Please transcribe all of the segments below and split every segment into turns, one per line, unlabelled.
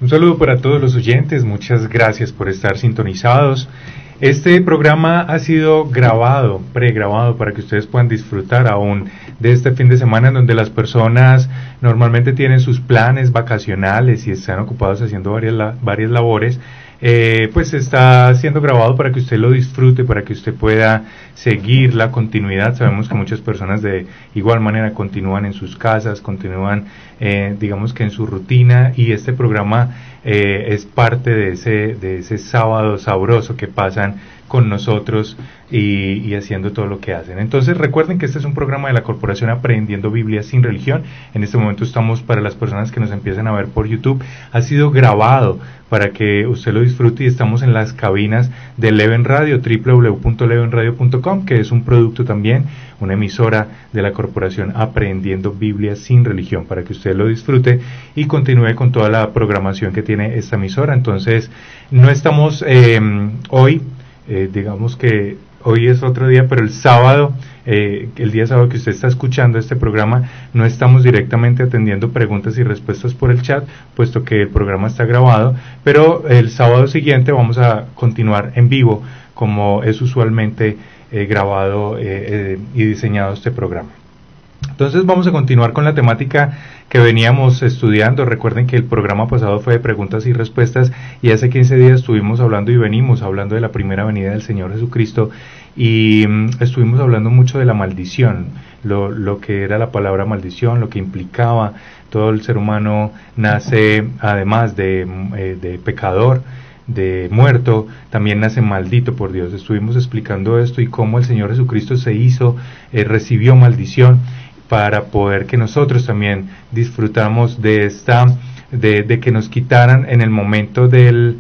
Un saludo para todos los oyentes, muchas gracias por estar sintonizados. Este programa ha sido grabado, pregrabado, para que ustedes puedan disfrutar aún de este fin de semana en donde las personas normalmente tienen sus planes vacacionales y están ocupados haciendo varias labores. Pues está siendo grabado para que usted lo disfrute, para que usted pueda seguir la continuidad. Sabemos que muchas personas de igual manera continúan en sus casas, continúan digamos que en su rutina, y este programa es parte de ese sábado sabroso que pasan con nosotros y haciendo todo lo que hacen. Entonces recuerden que este es un programa de la Corporación Aprendiendo Biblia sin Religión. En este momento estamos, para las personas que nos empiezan a ver por YouTube, ha sido grabado para que usted lo disfrute, y estamos en las cabinas de Leven Radio, www.levenradio.com, que es un producto también, una emisora de la Corporación Aprendiendo Biblia sin Religión, para que usted lo disfrute y continúe con toda la programación que tiene esta emisora. Entonces no estamos hoy, digamos que hoy es otro día, pero el sábado, el día sábado que usted está escuchando este programa, no estamos directamente atendiendo preguntas y respuestas por el chat, puesto que el programa está grabado, pero el sábado siguiente vamos a continuar en vivo, como es usualmente grabado y diseñado este programa. Entonces vamos a continuar con la temática que veníamos estudiando. Recuerden que el programa pasado fue de preguntas y respuestas, y hace 15 días estuvimos hablando y venimos hablando de la primera venida del Señor Jesucristo, y estuvimos hablando mucho de la maldición, lo que era la palabra maldición, lo que implicaba. Todo el ser humano nace, además de pecador, de muerto, también nace maldito por Dios. Estuvimos explicando esto y cómo el Señor Jesucristo se hizo, recibió maldición, para poder que nosotros también disfrutamos de de que nos quitaran en el momento del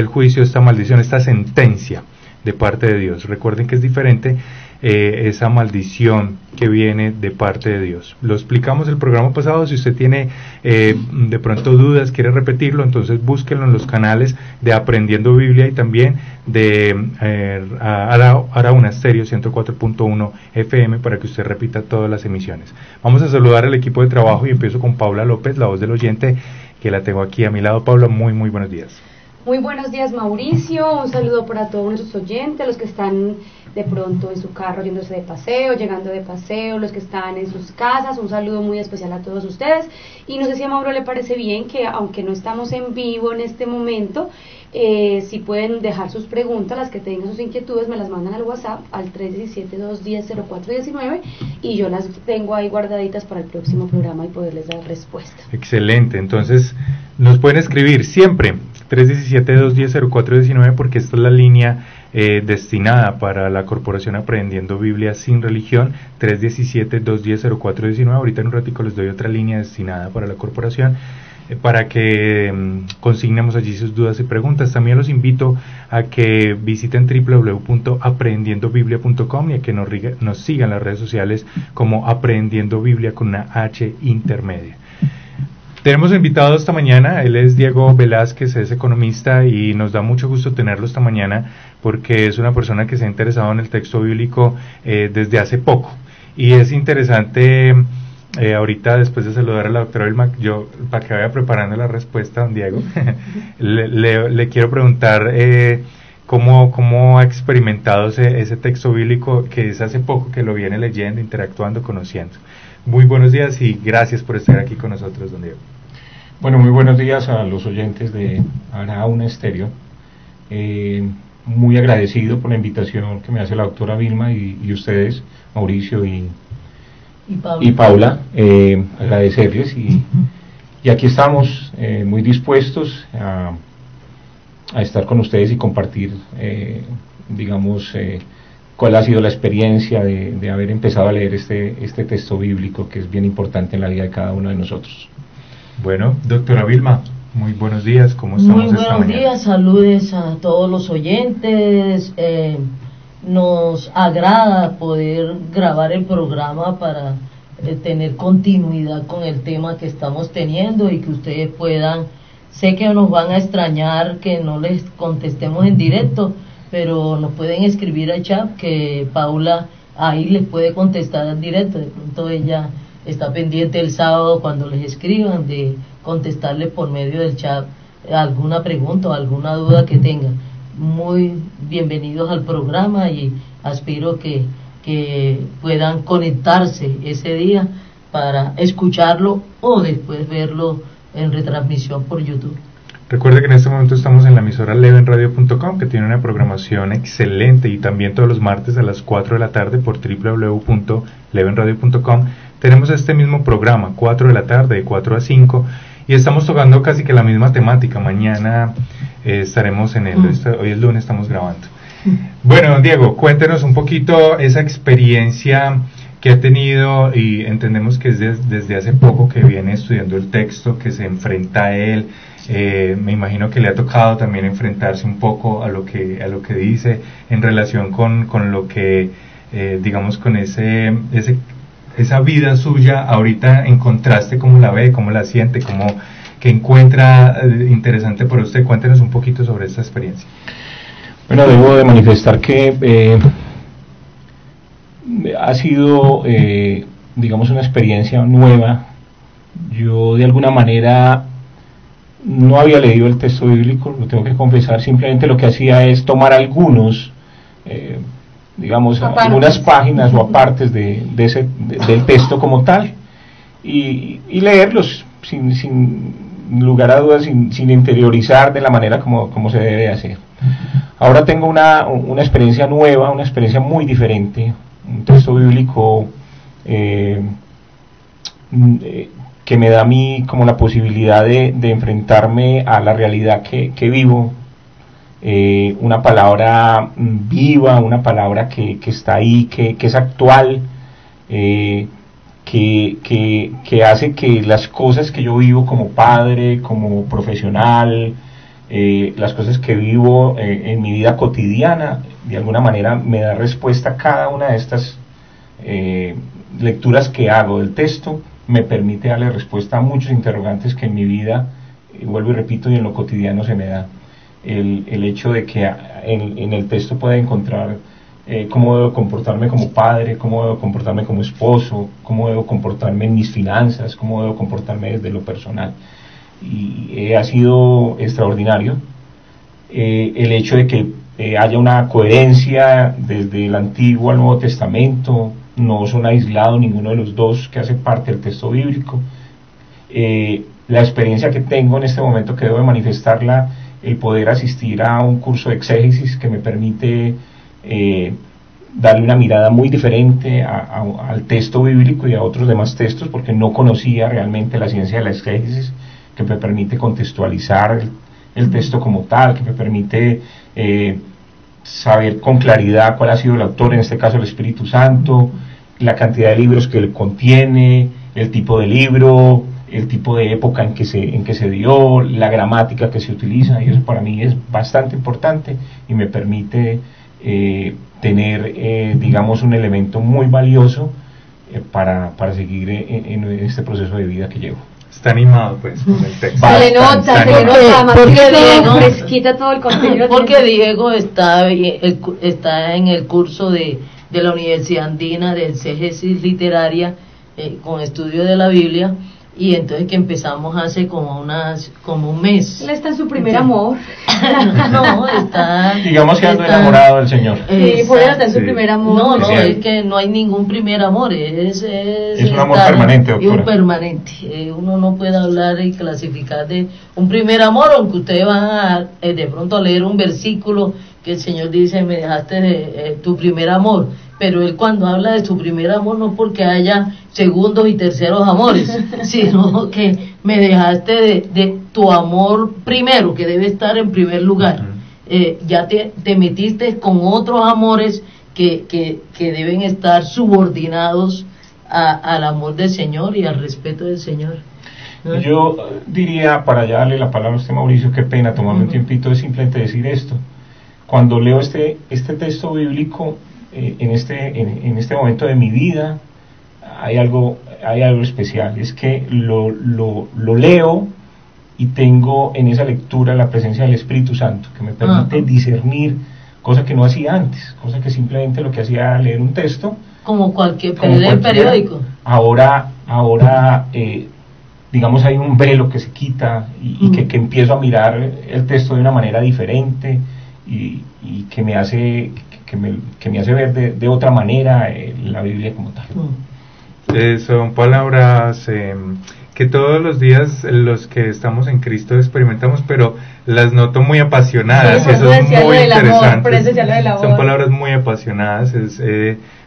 juicio esta maldición, esta sentencia de parte de Dios. Recuerden que es diferente esa maldición que viene de parte de Dios. Lo explicamos el programa pasado. Si usted tiene de pronto dudas, quiere repetirlo, entonces búsquenlo en los canales de Aprendiendo Biblia y también de Arauna Stereo 104.1 FM, para que usted repita todas las emisiones. Vamos a saludar al equipo de trabajo y empiezo con Paula López, la voz del oyente, que la tengo aquí a mi lado. Paula, muy buenos días.
Muy buenos días, Mauricio. Un saludo para todos nuestros oyentes, los que están de pronto en su carro yéndose de paseo, llegando de paseo, los que están en sus casas. Un saludo muy especial a todos ustedes. Y no sé si a Mauro le parece bien que, aunque no estamos en vivo en este momento, si pueden dejar sus preguntas, las que tengan sus inquietudes, me las mandan al WhatsApp al 317-210-0419, y yo las tengo ahí guardaditas para el próximo programa y poderles dar respuesta.
Excelente. Entonces nos pueden escribir siempre 317-210-0419, porque esta es la línea destinada para la Corporación Aprendiendo Biblia sin Religión, 317-210-0419. Ahorita en un ratico les doy otra línea destinada para la corporación, para que consignemos allí sus dudas y preguntas. También los invito a que visiten www.aprendiendobiblia.com y a que nos sigan en las redes sociales como Aprendiendo Biblia con una H intermedia. Tenemos invitado esta mañana, él es Diego Velázquez, es economista, y nos da mucho gusto tenerlo esta mañana porque es una persona que se ha interesado en el texto bíblico desde hace poco. Y es interesante, ahorita después de saludar a la doctora Vilma, yo para que vaya preparando la respuesta, don Diego, le quiero preguntar cómo ha experimentado ese texto bíblico, que es hace poco que lo viene leyendo, interactuando, conociendo. Muy buenos días y gracias por estar aquí con nosotros, don Diego.
Bueno, muy buenos días a los oyentes de Arauna Stereo. Muy agradecido por la invitación que me hace la doctora Vilma y ustedes, Mauricio y Paula, agradecerles y aquí estamos muy dispuestos a estar con ustedes y compartir, cuál ha sido la experiencia de haber empezado a leer este texto bíblico, que es bien importante en la vida de cada uno de nosotros.
Bueno, doctora Vilma, muy buenos días, ¿cómo estamos esta mañana?
Muy buenos días, saludes a todos los oyentes. Nos agrada poder grabar el programa para tener continuidad con el tema que estamos teniendo y que ustedes puedan, sé que nos van a extrañar que no les contestemos en directo, pero nos pueden escribir al chat, que Paula ahí les puede contestar en directo. De pronto ella está pendiente el sábado cuando les escriban de contestarles por medio del chat alguna pregunta o alguna duda que tengan. Muy bienvenidos al programa y aspiro que puedan conectarse ese día para escucharlo o después verlo en retransmisión por YouTube.
Recuerde que en este momento estamos en la emisora levenradio.com, que tiene una programación excelente, y también todos los martes a las 4 de la tarde por www.levenradio.com tenemos este mismo programa, 4 de la tarde, de 4 a 5, y estamos tocando casi que la misma temática. Mañana estaremos en hoy es lunes, estamos grabando. Bueno, don Diego, cuéntenos un poquito esa experiencia que ha tenido, y entendemos que es desde hace poco que viene estudiando el texto, que se enfrenta a él. Me imagino que le ha tocado también enfrentarse un poco a lo que dice en relación con lo que, digamos, con esa vida suya ahorita en contraste, cómo la ve, cómo la siente, cómo que encuentra interesante por usted. Cuéntenos un poquito sobre esta experiencia.
Bueno, debo de manifestar que ha sido, digamos, una experiencia nueva. Yo de alguna manera no había leído el texto bíblico, lo tengo que confesar. Simplemente lo que hacía es tomar algunos, digamos, algunas páginas o apartes del texto como tal, y leerlos sin lugar a dudas, sin interiorizar de la manera como se debe hacer. Ahora tengo una experiencia nueva, una experiencia muy diferente, un texto bíblico que me da a mí como la posibilidad de enfrentarme a la realidad que vivo, una palabra viva, una palabra que está ahí, que es actual, que hace que las cosas que yo vivo como padre, como profesional, las cosas que vivo en mi vida cotidiana, de alguna manera me da respuesta a cada una de estas lecturas que hago del texto. Me permite darle respuesta a muchos interrogantes que en mi vida, vuelvo y repito, y en lo cotidiano se me da. El hecho de que en el texto pueda encontrar cómo debo comportarme como padre, cómo debo comportarme como esposo, cómo debo comportarme en mis finanzas, cómo debo comportarme desde lo personal. Y ha sido extraordinario el hecho de que haya una coherencia desde el Antiguo al Nuevo Testamento. No son aislados ninguno de los dos que hace parte del texto bíblico. La experiencia que tengo en este momento, que debo de manifestarla, el poder asistir a un curso de exégesis que me permite darle una mirada muy diferente al texto bíblico y a otros demás textos, porque no conocía realmente la ciencia de la exégesis, que me permite contextualizar el texto como tal, que me permite saber con claridad cuál ha sido el autor, en este caso el Espíritu Santo, la cantidad de libros que él contiene, el tipo de libro, el tipo de época en que se dio, la gramática que se utiliza, y eso para mí es bastante importante y me permite tener, digamos, un elemento muy valioso para seguir en este proceso de vida que llevo.
Está animado, pues, con el texto.
Se le nota, más
porque Diego,
fresquita todo el contenido.
Porque Diego está en el curso de la Universidad Andina de Exégesis Literaria con estudio de la Biblia, y entonces que empezamos hace como un mes.
Él está en su primer amor.
No, está...
Digamos que ando enamorado del Señor.
Sí, por eso está en su primer amor.
No, es que no hay ningún primer amor, es
un amor permanente, doctora.
Es un permanente. Uno no puede hablar y clasificar de un primer amor, aunque ustedes van a de pronto a leer un versículo que el Señor dice, me dejaste de tu primer amor. Pero él cuando habla de su primer amor no porque haya segundos y terceros amores, sino que me dejaste de tu amor primero, que debe estar en primer lugar. Ya te metiste con otros amores que deben estar subordinados al amor del Señor y al respeto del Señor.
Yo diría, para ya darle la palabra a usted, Mauricio, qué pena tomarme un tiempito de simplemente decir esto. Cuando leo este texto bíblico, en este momento de mi vida, hay algo especial. Es que lo leo y tengo en esa lectura la presencia del Espíritu Santo, que me permite discernir, cosa que no hacía antes, cosa que simplemente lo que hacía era leer un texto
como cualquier periódico.
Ahora digamos, hay un velo que se quita y que empiezo a mirar el texto de una manera diferente y que me hace ver de otra manera la Biblia como tal.
Son palabras que todos los días los que estamos en Cristo experimentamos, pero las noto muy apasionadas,
sí,
y eso es muy
interesante.
Son palabras muy apasionadas, es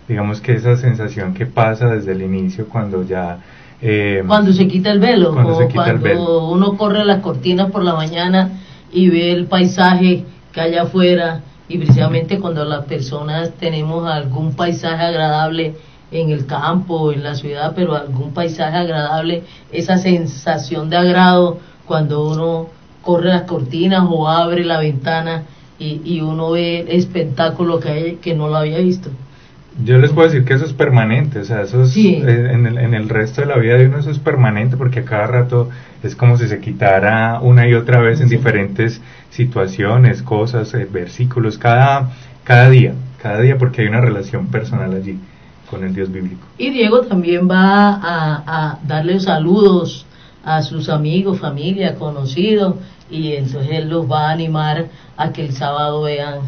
digamos que esa sensación que pasa desde el inicio cuando ya...
cuando se quita el velo,
cuando
uno corre las cortinas por la mañana y ve el paisaje que hay afuera, y precisamente cuando las personas tenemos algún paisaje agradable en el campo, en la ciudad, pero algún paisaje agradable, esa sensación de agrado cuando uno corre las cortinas o abre la ventana y uno ve el espectáculo que hay que no lo había visto.
Yo les puedo decir que eso es permanente, o sea, eso es,
sí.
en el resto de la vida de uno eso es permanente, porque a cada rato es como si se quitara una y otra vez en diferentes situaciones, cosas, versículos, cada día, porque hay una relación personal allí con el Dios bíblico.
Y Diego también va a darle saludos a sus amigos, familia, conocidos, y entonces él los va a animar a que el sábado vean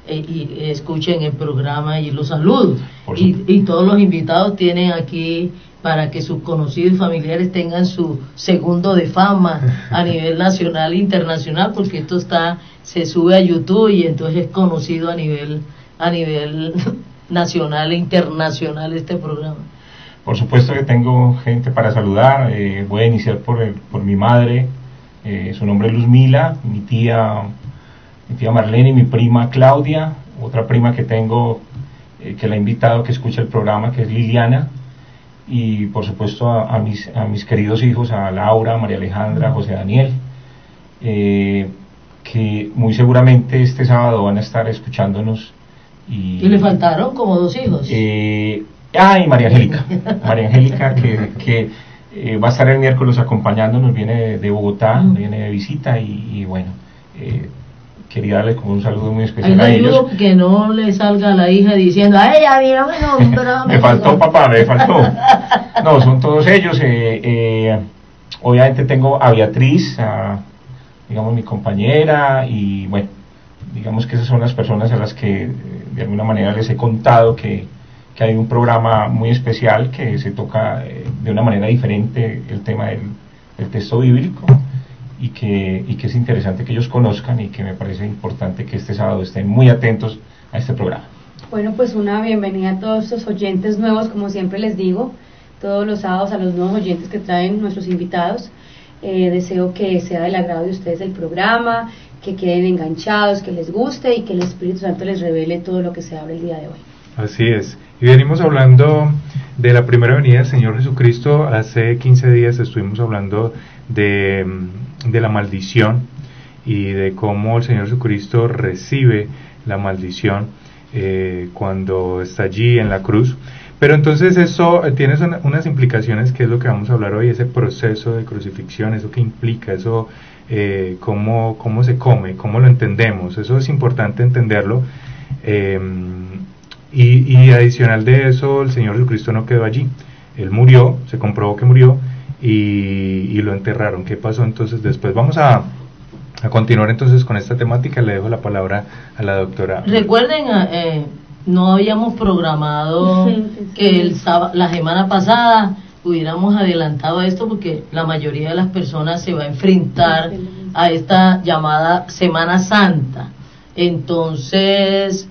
y escuchen el programa y los saludos. Y todos los invitados tienen aquí para que sus conocidos y familiares tengan su segundo de fama a nivel nacional e internacional, porque esto se sube a YouTube y entonces es conocido a nivel nacional e internacional este programa.
Por supuesto que tengo gente para saludar. Voy a iniciar por mi madre, su nombre es Luzmila, mi tía Marlene y mi prima Claudia, otra prima que tengo que la he invitado que escuche el programa, que es Liliana, y por supuesto a mis queridos hijos, a Laura, María Alejandra, José Daniel, que muy seguramente este sábado van a estar escuchándonos.
Y le faltaron como 2 hijos.
Y María Angélica que va a estar el miércoles acompañándonos, viene de Bogotá, viene de visita y bueno, quería darle como un saludo muy especial a ellos.
Que no le salga a la hija diciendo, a ella, mira, bueno,
me faltó papá, me faltó. No, son todos ellos. Obviamente tengo a Beatriz, digamos mi compañera, y bueno, digamos que esas son las personas a las que de alguna manera les he contado que hay un programa muy especial que se toca de una manera diferente el tema del texto bíblico, y que es interesante que ellos conozcan, y que me parece importante que este sábado estén muy atentos a este programa.
Bueno, pues una bienvenida a todos estos oyentes nuevos, como siempre les digo, todos los sábados a los nuevos oyentes que traen nuestros invitados. Deseo que sea del agrado de ustedes el programa, que queden enganchados, que les guste y que el Espíritu Santo les revele todo lo que se habla el día de hoy.
Así es. Y venimos hablando de la primera venida del Señor Jesucristo. Hace 15 días estuvimos hablando de la maldición y de cómo el Señor Jesucristo recibe la maldición cuando está allí en la cruz. Pero entonces eso tiene unas implicaciones, que es lo que vamos a hablar hoy, ese proceso de crucifixión, eso que implica, eso cómo se come, cómo lo entendemos. Eso es importante entenderlo. Y adicional de eso, el Señor Jesucristo no quedó allí. Él murió, se comprobó que murió, y lo enterraron. ¿Qué pasó entonces después? Vamos a continuar entonces con esta temática. Le dejo la palabra a la doctora.
Recuerden, no habíamos programado que la semana pasada hubiéramos adelantado esto, porque la mayoría de las personas se va a enfrentar a esta llamada Semana Santa. Entonces,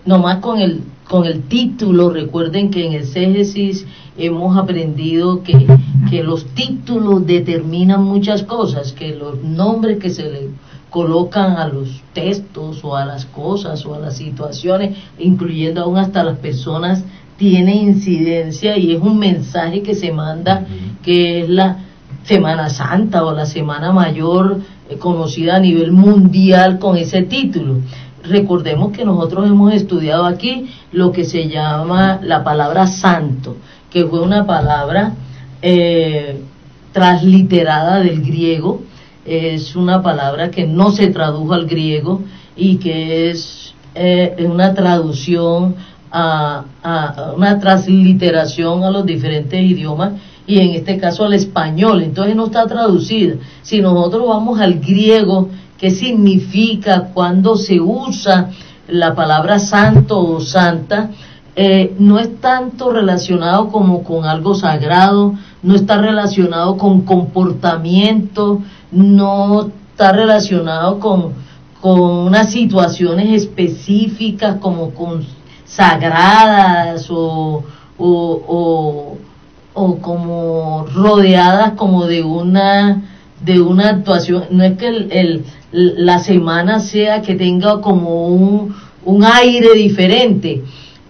nomás con el título, recuerden que en exégesis hemos aprendido que los títulos determinan muchas cosas, que los nombres que se le colocan a los textos o a las cosas o a las situaciones, incluyendo aún hasta las personas, tiene incidencia, y es un mensaje que se manda, que es la Semana Santa o la Semana Mayor, conocida a nivel mundial con ese título. Recordemos que nosotros hemos estudiado aquí lo que se llama la palabra santo, que fue una palabra transliterada del griego. Es una palabra que no se tradujo al griego y que es una traducción una transliteración a los diferentes idiomas, y en este caso al español, entonces no está traducida. Si nosotros vamos al griego, ¿qué significa cuando se usa la palabra santo o santa? No es tanto relacionado como con algo sagrado, no está relacionado con comportamiento, no está relacionado con unas situaciones específicas como con sagradas o como rodeadas como de una actuación. No es que la semana sea que tenga como un aire diferente,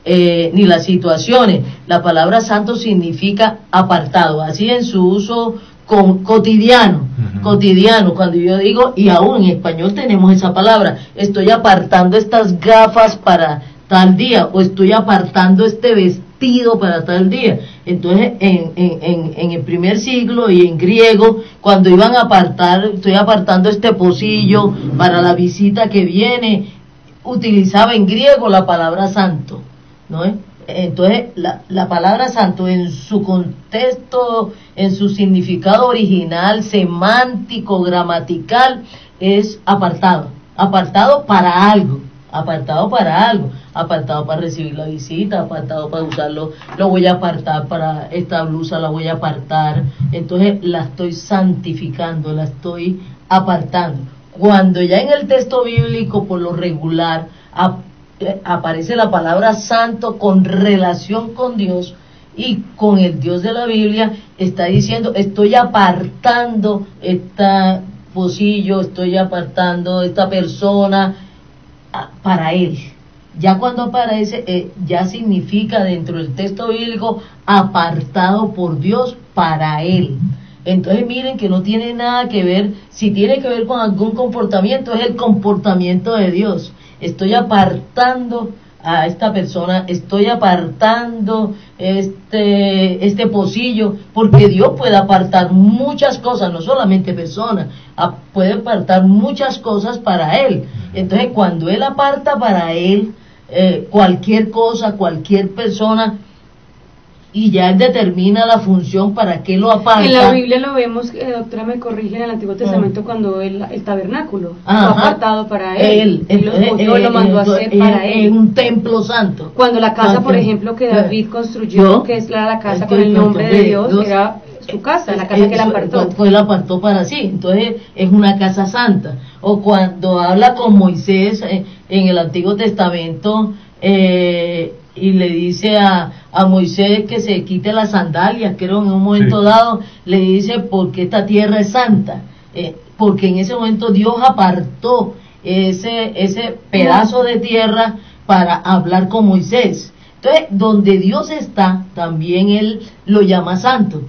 ni las situaciones. La palabra santo significa apartado, así en su uso cotidiano. Cotidiano, cuando yo digo, y aún en español tenemos esa palabra, estoy apartando estas gafas para tal día, o estoy apartando este vestido para tal día. Entonces en el primer siglo y en griego, cuando iban a apartar, estoy apartando este pocillo para la visita que viene, utilizaba en griego la palabra santo, ¿no? Entonces la palabra santo en su contexto, en su significado original, semántico, gramatical, es apartado para algo, apartado para recibir la visita, apartado para usarlo, lo voy a apartar para esta blusa, la voy a apartar, entonces la estoy santificando, la estoy apartando. Cuando ya en el texto bíblico por lo regular aparece la palabra santo con relación con Dios y con el Dios de la Biblia, está diciendo, estoy apartando esta pocillo, estoy apartando esta persona para Él. Ya cuando aparece, ya significa dentro del texto bíblico apartado por Dios para Él. Entonces miren que no tiene nada que ver, si tiene que ver con algún comportamiento, es el comportamiento de Dios. Estoy apartando a esta persona, estoy apartando este pocillo, porque Dios puede apartar muchas cosas, no solamente personas, puede apartar muchas cosas para Él. Entonces cuando Él aparta para Él cualquier cosa, cualquier persona, y ya Él determina la función para qué lo aparta.
En la Biblia lo vemos, doctora me corrige, en el Antiguo Testamento cuando el tabernáculo fue apartado para Él, lo mandó a hacer para Él.
Es un templo santo.
Cuando la casa, por ejemplo, que David construyó, que es la casa con el nombre de Dios, era su casa, la casa que Él apartó.
Pues Él apartó para sí, entonces es una casa santa. O cuando habla con Moisés en el Antiguo Testamento, y le dice a Moisés que se quite las sandalias, creo en un momento dado, le dice porque esta tierra es santa, porque en ese momento Dios apartó ese pedazo de tierra para hablar con Moisés. Entonces, donde Dios está, también Él lo llama santo,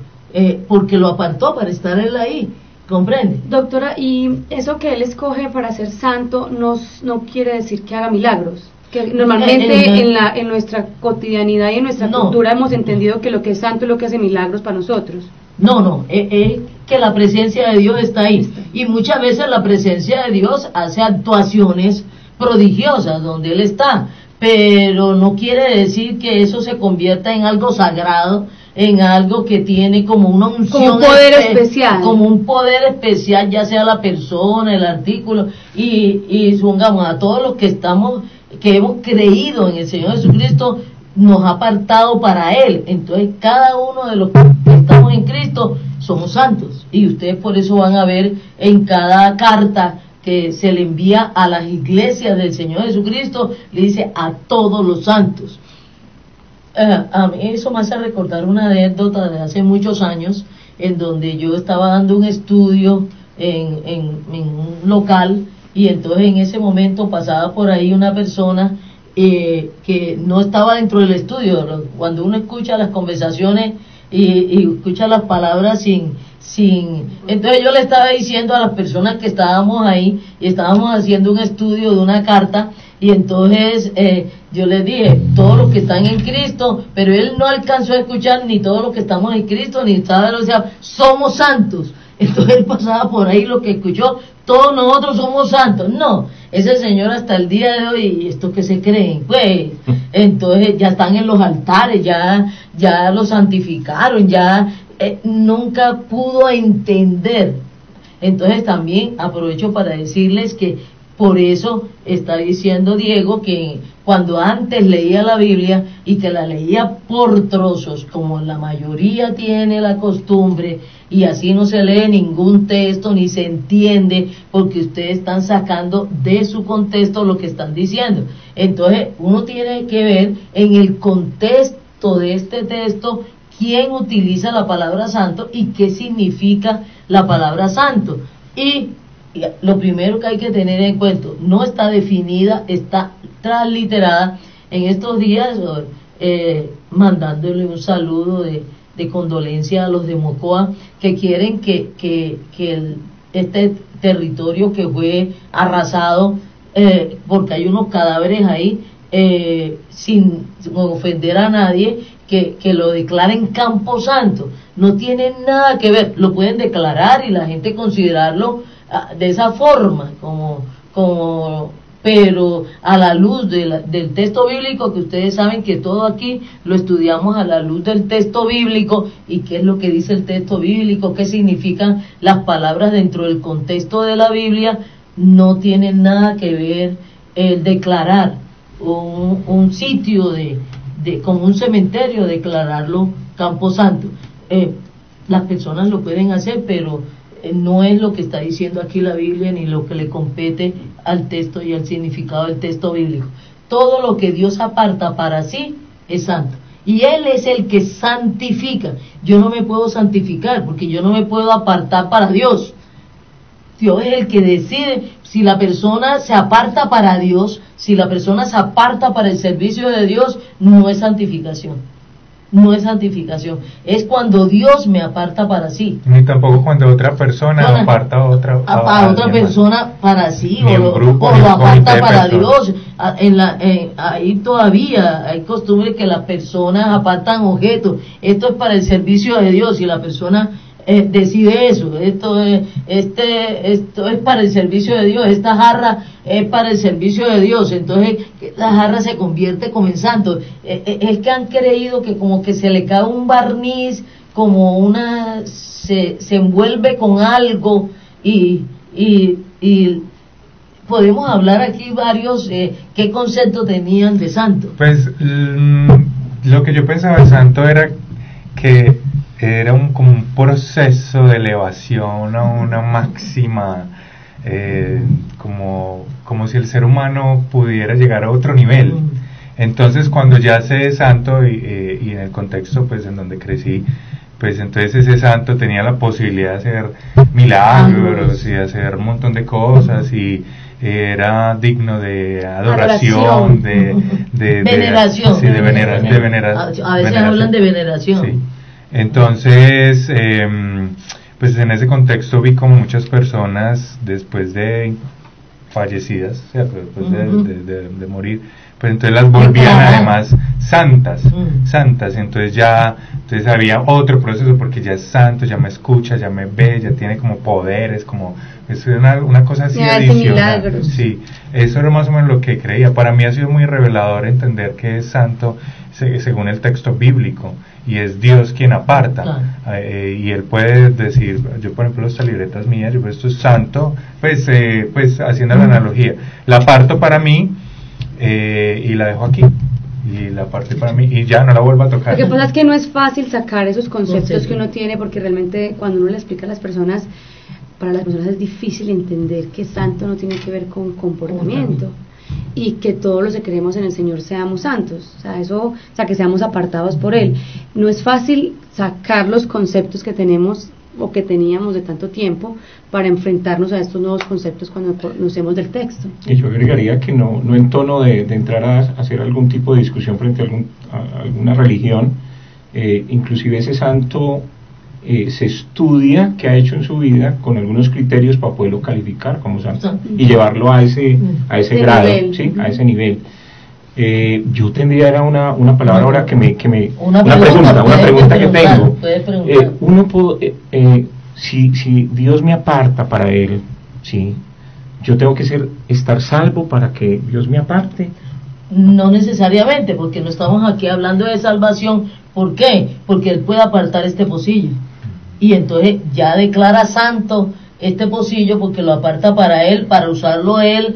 porque lo apartó para estar Él ahí. ¿Comprende?
Doctora, y eso que Él escoge para ser santo no quiere decir que haga milagros. Que normalmente en nuestra cotidianidad y en nuestra cultura hemos entendido que lo que es santo es lo que hace milagros para nosotros.
No, es que la presencia de Dios está ahí. Y muchas veces la presencia de Dios hace actuaciones prodigiosas donde Él está, pero no quiere decir que eso se convierta en algo sagrado, en algo que tiene como una unción,
como un poder especial,
como un poder especial, ya sea la persona, el artículo, y supongamos a todos los que hemos creído en el Señor Jesucristo, nos ha apartado para Él. Entonces cada uno de los que estamos en Cristo somos santos, y ustedes por eso van a ver en cada carta que se le envía a las iglesias del Señor Jesucristo, le dice a todos los santos. A mí eso me hace recordar una anécdota de hace muchos años, en donde yo estaba dando un estudio en un local, y entonces en ese momento pasaba por ahí una persona que no estaba dentro del estudio. Cuando uno escucha las conversaciones y escucha las palabras entonces yo le estaba diciendo a las personas que estábamos ahí, y estábamos haciendo un estudio de una carta, y entonces yo les dije, todos los que están en Cristo, pero él no alcanzó a escuchar ni todos los que estamos en Cristo, ni estaba, o sea, somos santos. Entonces él pasaba por ahí, lo que escuchó, todos nosotros somos santos. No, ese señor hasta el día de hoy, ¿y esto que se creen? Pues, entonces ya están en los altares, ya los santificaron, ya nunca pudo entender. Entonces también aprovecho para decirles que por eso está diciendo Diego que cuando antes leía la Biblia y que la leía por trozos, como la mayoría tiene la costumbre, y así no se lee ningún texto ni se entiende porque ustedes están sacando de su contexto lo que están diciendo. Entonces uno tiene que ver en el contexto de este texto quién utiliza la palabra santo y qué significa la palabra santo. Y lo primero que hay que tener en cuenta, no está definida, está transliterada. En estos días mandándole un saludo de condolencia a los de Mocoa, que quieren que este territorio que fue arrasado, porque hay unos cadáveres ahí, sin ofender a nadie, que lo declaren Campo Santo. No tienen nada que ver, lo pueden declarar y la gente considerarlo de esa forma, pero a la luz del texto bíblico, que ustedes saben que todo aquí lo estudiamos a la luz del texto bíblico, y qué es lo que dice el texto bíblico, qué significan las palabras dentro del contexto de la Biblia. No tiene nada que ver el declarar un sitio como un cementerio, declararlo Campo Santo. Las personas lo pueden hacer, pero no es lo que está diciendo aquí la Biblia ni lo que le compete al texto y al significado del texto bíblico. Todo lo que Dios aparta para sí es santo, y Él es el que santifica. Yo no me puedo santificar porque yo no me puedo apartar para Dios. Dios es el que decide si la persona se aparta para Dios, si la persona se aparta para el servicio de Dios. No es santificación. No es santificación, es cuando Dios me aparta para sí.
Ni tampoco cuando otra persona aparta a otra
persona para sí,
o
lo aparta para Dios. Ahí todavía hay costumbre que las personas apartan objetos. Esto es para el servicio de Dios, y la persona decide eso. Esto es para el servicio de Dios, esta jarra es para el servicio de Dios. Entonces la jarra se convierte como en santo. Es que han creído que como que se le cae un barniz, como se envuelve con algo, y podemos hablar aquí varios qué concepto tenían de santo.
Pues lo que yo pensaba de santo era que era como un proceso de elevación a una máxima, como si el ser humano pudiera llegar a otro nivel. Entonces cuando ya se es santo, y en el contexto pues en donde crecí, pues entonces ese santo tenía la posibilidad de hacer milagros y hacer un montón de cosas, y era digno de adoración, de
veneración.
Sí, de veneración.
A veces hablan de veneración.
Sí. Entonces, pues en ese contexto vi como muchas personas después de fallecidas, o sea, después de morir, pues entonces las volvían además santas, entonces había otro proceso, porque ya es santo, ya me escucha, ya me ve, ya tiene como poderes, como es una cosa así adicional. Sí, eso era más o menos lo que creía. Para mí ha sido muy revelador entender que es santo según el texto bíblico, y es Dios quien aparta. Y Él puede decir, yo por ejemplo esta libreta es mía, yo esto es santo, pues haciendo la analogía, la aparto para mí, y la dejo aquí, y la parte para mí, y ya no la vuelvo a tocar.
Lo que pasa es que no es fácil sacar esos conceptos que uno tiene, porque realmente cuando uno le explica a las personas, para las personas es difícil entender que santo no tiene que ver con comportamiento, y que todos los que creemos en el Señor seamos santos, o sea, que seamos apartados por Él. No es fácil sacar los conceptos que tenemos o que teníamos de tanto tiempo para enfrentarnos a estos nuevos conceptos cuando conocemos del texto.
Y yo agregaría que no en tono de entrar a hacer algún tipo de discusión frente a alguna religión, inclusive ese santo se estudia qué ha hecho en su vida con algunos criterios para poderlo calificar como santo y llevarlo a ese grado, nivel. ¿Sí? A ese nivel. Yo tendría una palabra ahora que me una pregunta que tengo. Si Dios me aparta para Él, ¿sí? Yo tengo que estar salvo para que Dios me aparte.
No necesariamente, porque no estamos aquí hablando de salvación. ¿Por qué? Porque Él puede apartar este pocillo. y entonces ya declara santo este pocillo porque lo aparta para él, para usarlo él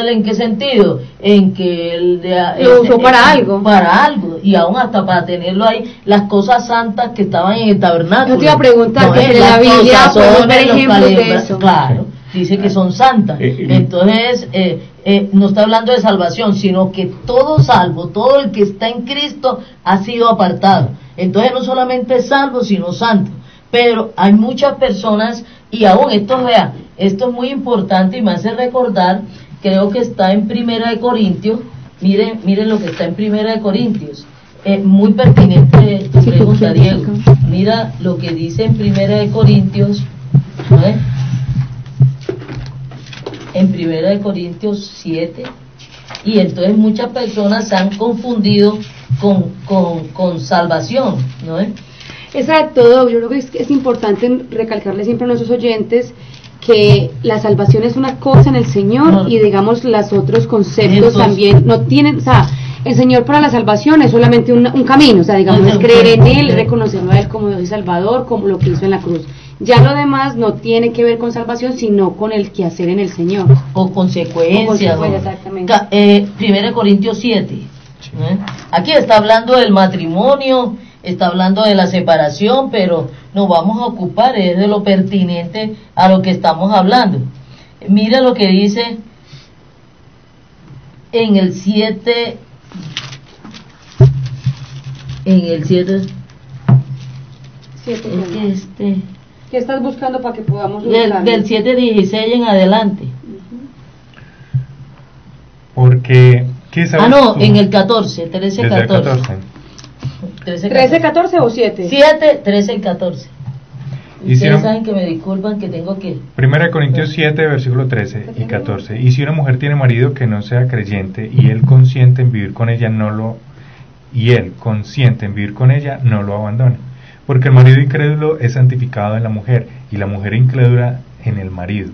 ¿en qué sentido? En que él
lo usó para algo,
y aún hasta para tenerlo ahí, las cosas santas que estaban en el tabernáculo.
Yo te iba a preguntar, que en la Biblia podemos ver ejemplos de eso.
Claro, dice que son santas. Entonces, no está hablando de salvación, sino que todo salvo, todo el que está en Cristo ha sido apartado. Entonces no solamente es salvo, sino santo. Pero hay muchas personas, y aún esto es muy importante y me hace recordar, creo que está en Primera de Corintios, miren lo que está en Primera de Corintios, muy pertinente tu pregunta, Diego. Mira lo que dice en Primera de Corintios, ¿no? En Primera de Corintios 7, y entonces muchas personas se han confundido con salvación, ¿no?
Exacto, yo creo que es importante recalcarle siempre a nuestros oyentes que la salvación es una cosa en el Señor y digamos los otros conceptos también no tienen, o sea, el Señor para la salvación es solamente un camino, o sea, digamos es creer en Él, reconocerlo a Él como Dios y Salvador, como lo que hizo en la cruz. Ya lo demás no tiene que ver con salvación, sino con el quehacer en el Señor.
O consecuencia, ¿no?
Exactamente.
1 Corintios 7. Aquí está hablando del matrimonio, está hablando de la separación, pero nos vamos a ocupar es de lo pertinente a lo que estamos hablando. Mira lo que dice en el 7.
¿Qué estás buscando para que podamos
del 7:16 en adelante?
Porque ¿qué sabes tú?
En el 14, 13-14.
13-14 o 7?
7, 13 y 14. Ustedes saben que me disculpan que tengo que...
1 Corintios 7, versículo 13 y 14. Y si una mujer tiene marido que no sea creyente y él consiente en vivir con ella, no lo abandone. Porque el marido incrédulo es santificado en la mujer y la mujer incrédula en el marido.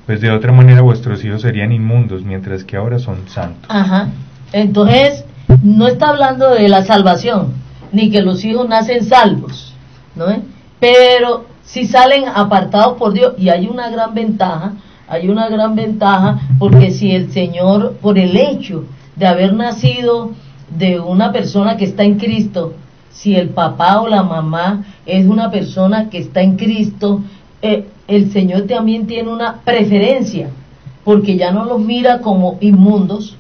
Pues de otra manera vuestros hijos serían inmundos, mientras que ahora son santos.
Ajá. Entonces, no está hablando de la salvación, ni que los hijos nacen salvos, ¿no? Pero si salen apartados por Dios, y hay una gran ventaja, porque si el Señor, por el hecho de haber nacido de una persona que está en Cristo, si el papá o la mamá es una persona que está en Cristo, el Señor también tiene una preferencia, porque ya no los mira como inmundos,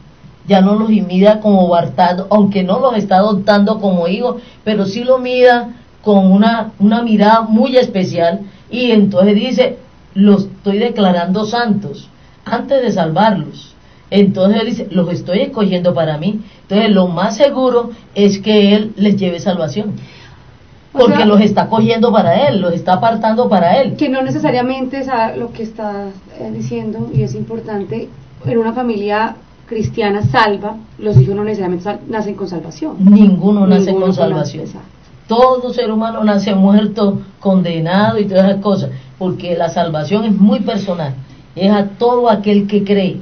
ya no los mira como bastardos, aunque no los está adoptando como hijos, pero sí los mira con una mirada muy especial, y entonces dice, los estoy declarando santos antes de salvarlos. Entonces él dice, los estoy escogiendo para mí. Entonces lo más seguro es que él les lleve salvación, porque los está cogiendo para él, los está apartando para él.
Que no necesariamente es lo que está diciendo, y es importante, en una familia cristiana salva, los hijos no necesariamente nacen con salvación.
Ninguno nace con salvación. Todo ser humano nace muerto, condenado y todas esas cosas, porque la salvación es muy personal, es a todo aquel que cree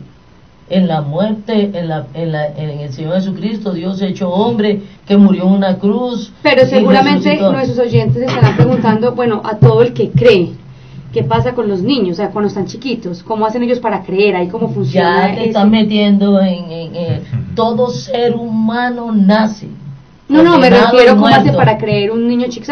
en la muerte, en el Señor Jesucristo, Dios hecho hombre, que murió en una cruz.
Pero seguramente nuestros oyentes estarán preguntando, bueno, a todo el que cree, ¿qué pasa con los niños? O sea, cuando están chiquitos, ¿cómo hacen ellos para creer? ¿Ahí cómo funciona?
Ya te estás metiendo en todo ser humano nace.
No, me refiero cómo hace para creer un niño chico.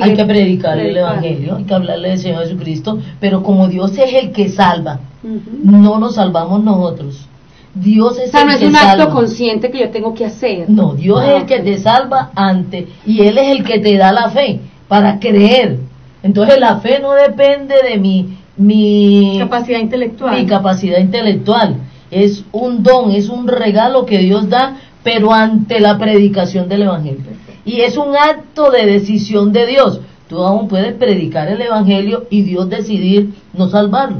Hay que predicarle el Evangelio, hay que hablarle del Señor Jesucristo, pero como Dios es el que salva, no nos salvamos nosotros. Dios es el que salva. O sea, no es un acto
consciente que yo tengo que hacer.
No, Dios es el que te salva antes, y Él es el que te da la fe para creer. Entonces la fe no depende de mi
capacidad intelectual.
Mi capacidad intelectual es un don, es un regalo que Dios da, pero ante la predicación del Evangelio. Y es un acto de decisión de Dios. Tú aún puedes predicar el Evangelio y Dios decidir no salvarlo,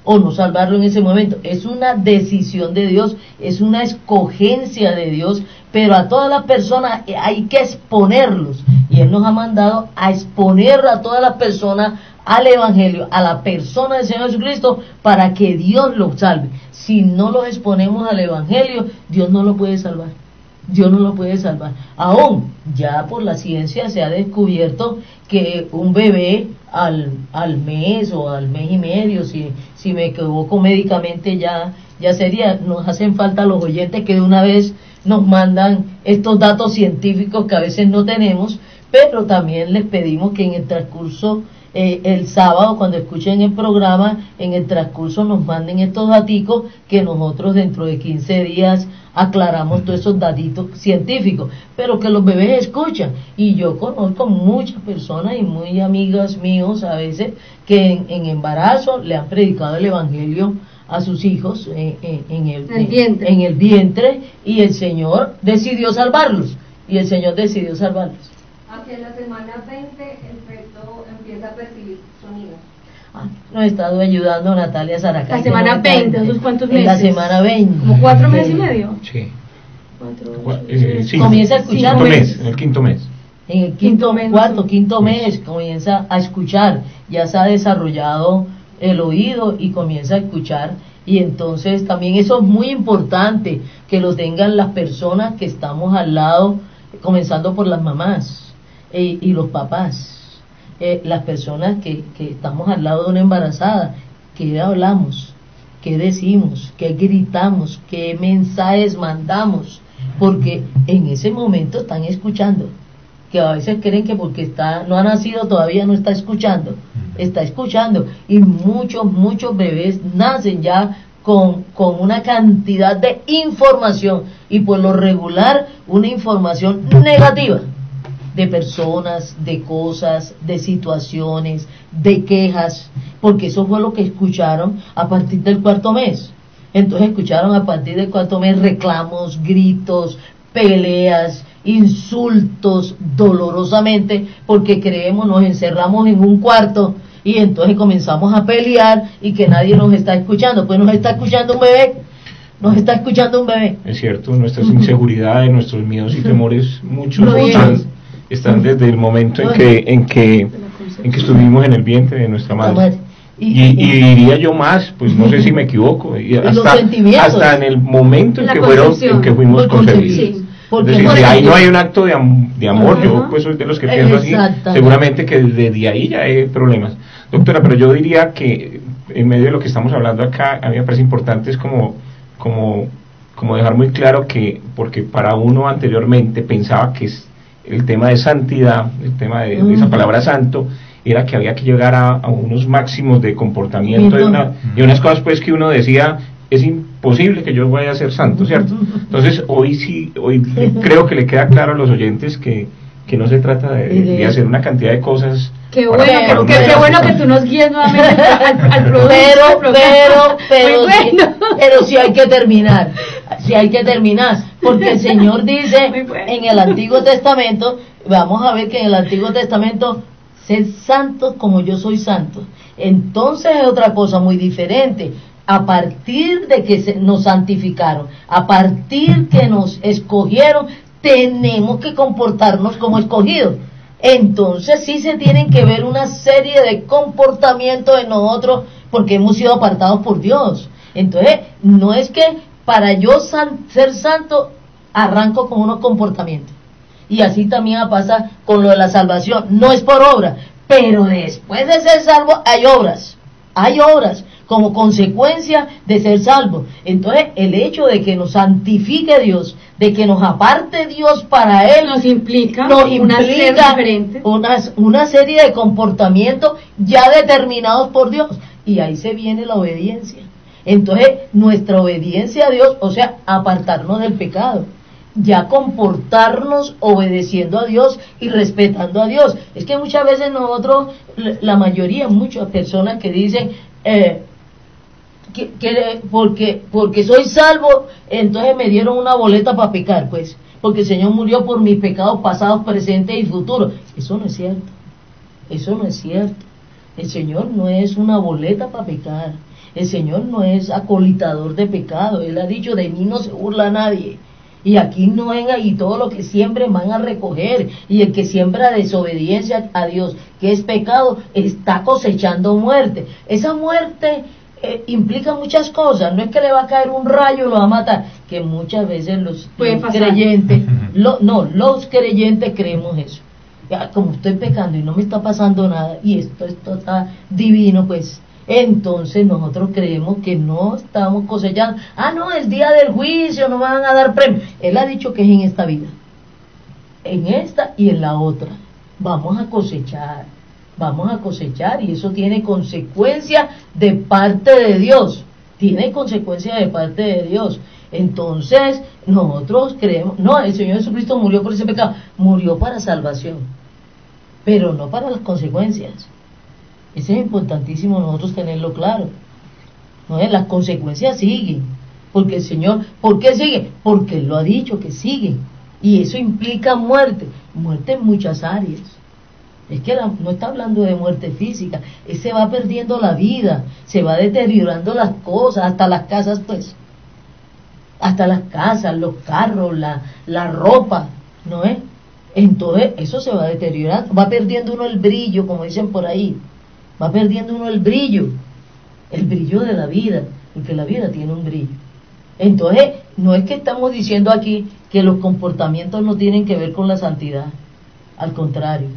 o no salvarlo en ese momento. Es una decisión de Dios, es una escogencia de Dios, pero a todas las personas hay que exponerlos. Y Él nos ha mandado a exponer a todas las personas al Evangelio, a la persona del Señor Jesucristo, para que Dios los salve. Si no los exponemos al Evangelio, Dios no lo puede salvar. Dios no lo puede salvar. Aún, ya por la ciencia se ha descubierto que un bebé al mes o al mes y medio, si me equivoco médicamente ya sería, nos hacen falta los oyentes que de una vez nos mandan estos datos científicos que a veces no tenemos, pero también les pedimos que en el transcurso, el sábado cuando escuchen el programa, en el transcurso nos manden estos daticos que nosotros dentro de 15 días aclaramos todos esos datitos científicos, pero que los bebés escuchan. Y yo conozco muchas personas y muy amigas míos a veces que en embarazo le han predicado el evangelio a sus hijos en el vientre, y el Señor decidió salvarlos,
Hacia la semana 20 el feto empieza a percibir sonidos.
Nos ha estado ayudando Natalia Saracay.
La semana 20, ¿esos cuántos meses?
En la semana 20.
¿Como 4 meses y medio?
Sí.
4,
Sí.
Comienza a escuchar.
En el quinto mes.
En el quinto mes comienza a escuchar, ya se ha desarrollado el oído y comienza a escuchar. Y entonces también eso es muy importante, que lo tengan las personas que estamos al lado, comenzando por las mamás y los papás, las personas que estamos al lado de una embarazada. ¿Qué hablamos? ¿Qué decimos? ¿Qué gritamos? ¿Qué mensajes mandamos? Porque en ese momento están escuchando, que a veces creen que porque no ha nacido todavía no está escuchando, y muchos bebés nacen ya con una cantidad de información, y por lo regular una información negativa, de personas, de cosas, de situaciones, de quejas, porque eso fue lo que escucharon a partir del 4º mes. Entonces escucharon a partir del 4º mes reclamos, gritos, peleas, insultos dolorosamente, porque nos encerramos en un cuarto y entonces comenzamos a pelear y que nadie nos está escuchando. Pues nos está escuchando un bebé.
Es cierto, nuestras inseguridades, nuestros miedos y temores, muchos están desde el momento en que estuvimos en el vientre de nuestra madre. Y diría yo más, pues no sé si me equivoco, hasta en el momento en que fuimos concebidos. Sí. Porque es decir, si ahí no hay un acto de amor, yo pues soy de los que pienso así, seguramente que desde ahí ya hay problemas. Doctora, pero yo diría que en medio de lo que estamos hablando acá, a mí me parece importante es como dejar muy claro que, porque para uno anteriormente pensaba que el tema de santidad, el tema de esa palabra santo, era que había que llegar a unos máximos de comportamiento y unas cosas pues que uno decía, es imposible que yo vaya a ser santo, ¿cierto? Entonces hoy creo que le queda claro a los oyentes que no se trata de hacer una cantidad de cosas.
Qué bueno que tú nos guíes nuevamente al producto.
Pero sí hay que terminar, porque el Señor dice en el Antiguo Testamento, vamos a ver que en el Antiguo Testamento, sed santos como yo soy santo. Entonces es otra cosa muy diferente. A partir de que nos santificaron, a partir que nos escogieron, tenemos que comportarnos como escogidos. Entonces sí se tienen que ver una serie de comportamientos en nosotros, porque hemos sido apartados por Dios. Entonces no es que para yo ser santo arranco con unos comportamientos. Y así también pasa con lo de la salvación. No es por obra, pero después de ser salvo hay obras como consecuencia de ser salvo. Entonces el hecho de que nos santifique Dios, de que nos aparte Dios para Él,
nos implica
una serie de comportamientos ya determinados por Dios, y ahí se viene la obediencia. Entonces nuestra obediencia a Dios, o sea, apartarnos del pecado, ya comportarnos obedeciendo a Dios y respetando a Dios. Es que muchas veces nosotros, la mayoría, muchas personas que dicen porque soy salvo, entonces me dieron una boleta para pecar, pues, porque el Señor murió por mis pecados pasados, presentes y futuros. Eso no es cierto. El Señor no es una boleta para pecar. El Señor no es acolitador de pecado. Él ha dicho, de mí no se burla nadie. Y aquí no venga, y todo lo que siembren van a recoger, y el que siembra desobediencia a Dios, que es pecado, está cosechando muerte. Esa muerte implica muchas cosas. No es que le va a caer un rayo y lo va a matar, que muchas veces los creyentes, los creyentes creemos eso. Ya, como estoy pecando y no me está pasando nada y esto está divino, pues entonces nosotros creemos que no estamos cosechando. No, el día del juicio no van a dar premio. Él ha dicho que es en esta vida, en esta y en la otra vamos a cosechar, y eso tiene consecuencias de parte de Dios, Entonces nosotros creemos, no, el Señor Jesucristo murió por ese pecado, murió para salvación, pero no para las consecuencias. Eso es importantísimo nosotros tenerlo claro, ¿no? Las consecuencias siguen, porque el Señor, ¿por qué sigue? Porque Él lo ha dicho que siguen, y eso implica muerte en muchas áreas. Es que no está hablando de muerte física, se va perdiendo la vida, se va deteriorando las cosas, hasta las casas, pues, los carros, la ropa, ¿no es? Entonces eso se va deteriorando, va perdiendo uno el brillo, como dicen por ahí, va perdiendo uno el brillo de la vida, porque la vida tiene un brillo. Entonces no es que estamos diciendo aquí que los comportamientos no tienen que ver con la santidad, al contrario.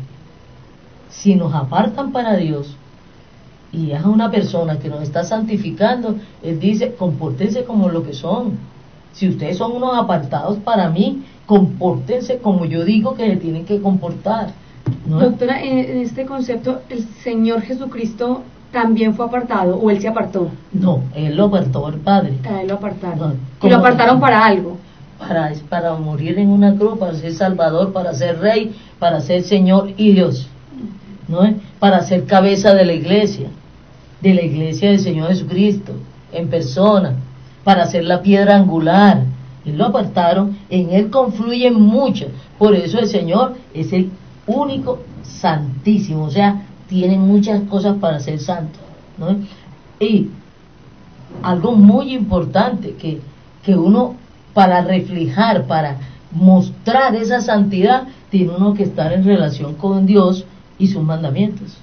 Si nos apartan para Dios y es una persona que nos está santificando, Él dice, compórtense como lo que son. Si ustedes son unos apartados para mí, compórtense como yo digo que se tienen que comportar, ¿no?
Doctora, en este concepto, ¿el Señor Jesucristo también fue apartado o Él se apartó?
No, Él lo apartó el Padre.
A Él lo apartaron. ¿Y lo apartaron para algo?
Para morir en una cruz, para ser Salvador, para ser Rey, para ser Señor y Dios, ¿no es? Para ser cabeza de la iglesia del Señor Jesucristo en persona, para ser la piedra angular. Él lo apartaron, en Él confluyen muchas, por eso el Señor es el único santísimo, o sea, tiene muchas cosas para ser santo, ¿no? Y algo muy importante que uno, para reflejar, para mostrar esa santidad, tiene uno que estar en relación con Dios y sus mandamientos,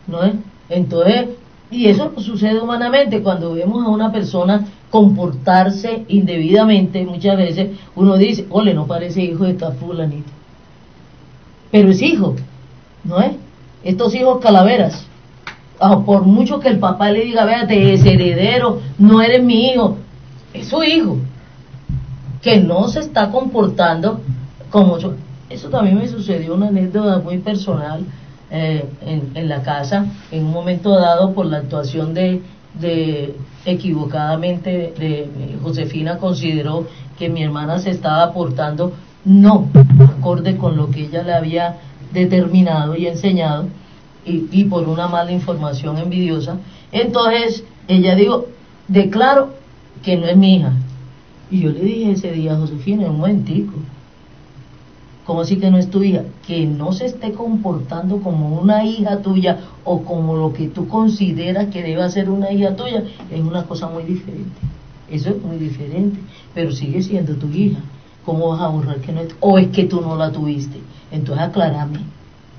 ¿no es? Entonces, y eso no sucede humanamente. Cuando vemos a una persona comportarse indebidamente, muchas veces uno dice, ole, no parece hijo de esta fulanito, pero es hijo, ¿no es? Estos hijos calaveras, por mucho que el papá le diga, véate, es heredero, no eres mi hijo, es su hijo, que no se está comportando como yo. Eso también me sucedió, una anécdota muy personal, en la casa, en un momento dado, por la actuación equivocadamente de Josefina, consideró que mi hermana se estaba portando no acorde con lo que ella le había determinado y enseñado, y por una mala información envidiosa. Entonces ella dijo, declaro que no es mi hija. Y yo le dije ese día, Josefina, un momentico, ¿cómo así que no es tu hija? Que no se esté comportando como una hija tuya o como lo que tú consideras que debe ser una hija tuya, es una cosa muy diferente. Eso es muy diferente, pero sigue siendo tu hija. ¿Cómo vas a borrar que no es? ¿O es que tú no la tuviste? Entonces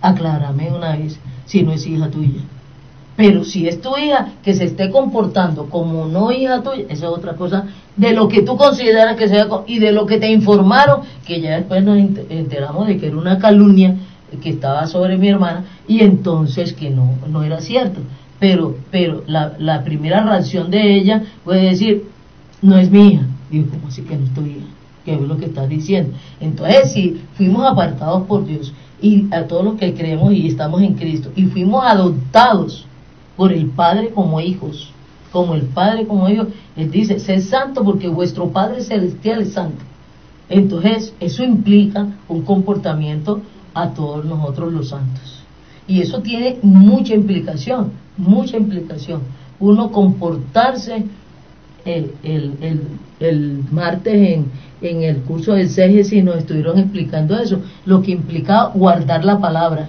aclárame una vez si no es hija tuya. Pero si es tu hija, que se esté comportando como no hija tuya, esa es otra cosa, de lo que tú consideras que sea, y de lo que te informaron, que ya después nos enteramos de que era una calumnia que estaba sobre mi hermana, y entonces que no era cierto. Pero la primera reacción de ella fue decir, no es mi hija. Digo, ¿cómo así que no es tu hija? ¿Qué es lo que estás diciendo? Entonces, si fuimos apartados por Dios, y a todos los que creemos y estamos en Cristo, y fuimos adoptados por el Padre como hijos, Él dice, sed santo porque vuestro Padre Celestial es santo. Entonces eso implica un comportamiento a todos nosotros los santos, y eso tiene mucha implicación. Uno comportarse, el martes en el curso del CGC nos estuvieron explicando eso, lo que implicaba guardar la palabra,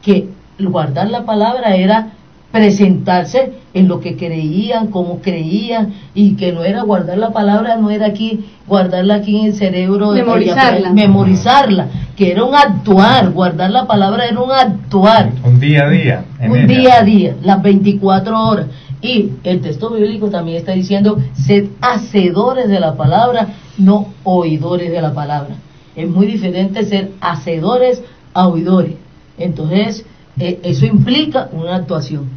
que guardar la palabra era presentarse en lo que creían, como creían, y que no era guardar la palabra, no era aquí guardarla aquí en el cerebro, memorizarla, que era un actuar, guardar la palabra era un actuar.
Un día a día.
Un día a día, las 24 horas. Y el texto bíblico también está diciendo, sed hacedores de la palabra, no oidores de la palabra. Es muy diferente ser hacedores a oidores. Entonces, eso implica una actuación.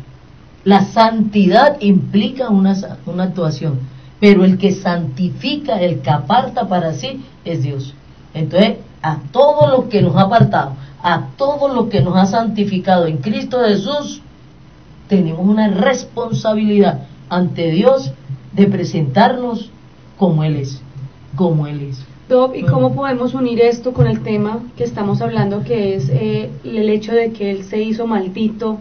La santidad implica una actuación, pero el que santifica, el que aparta para sí, es Dios. Entonces, a todos los que nos ha apartado, a todos los que nos ha santificado en Cristo Jesús, tenemos una responsabilidad ante Dios de presentarnos como Él es, como Él es.
Doc, ¿y cómo podemos unir esto con el tema que estamos hablando, que es el hecho de que Él se hizo maldito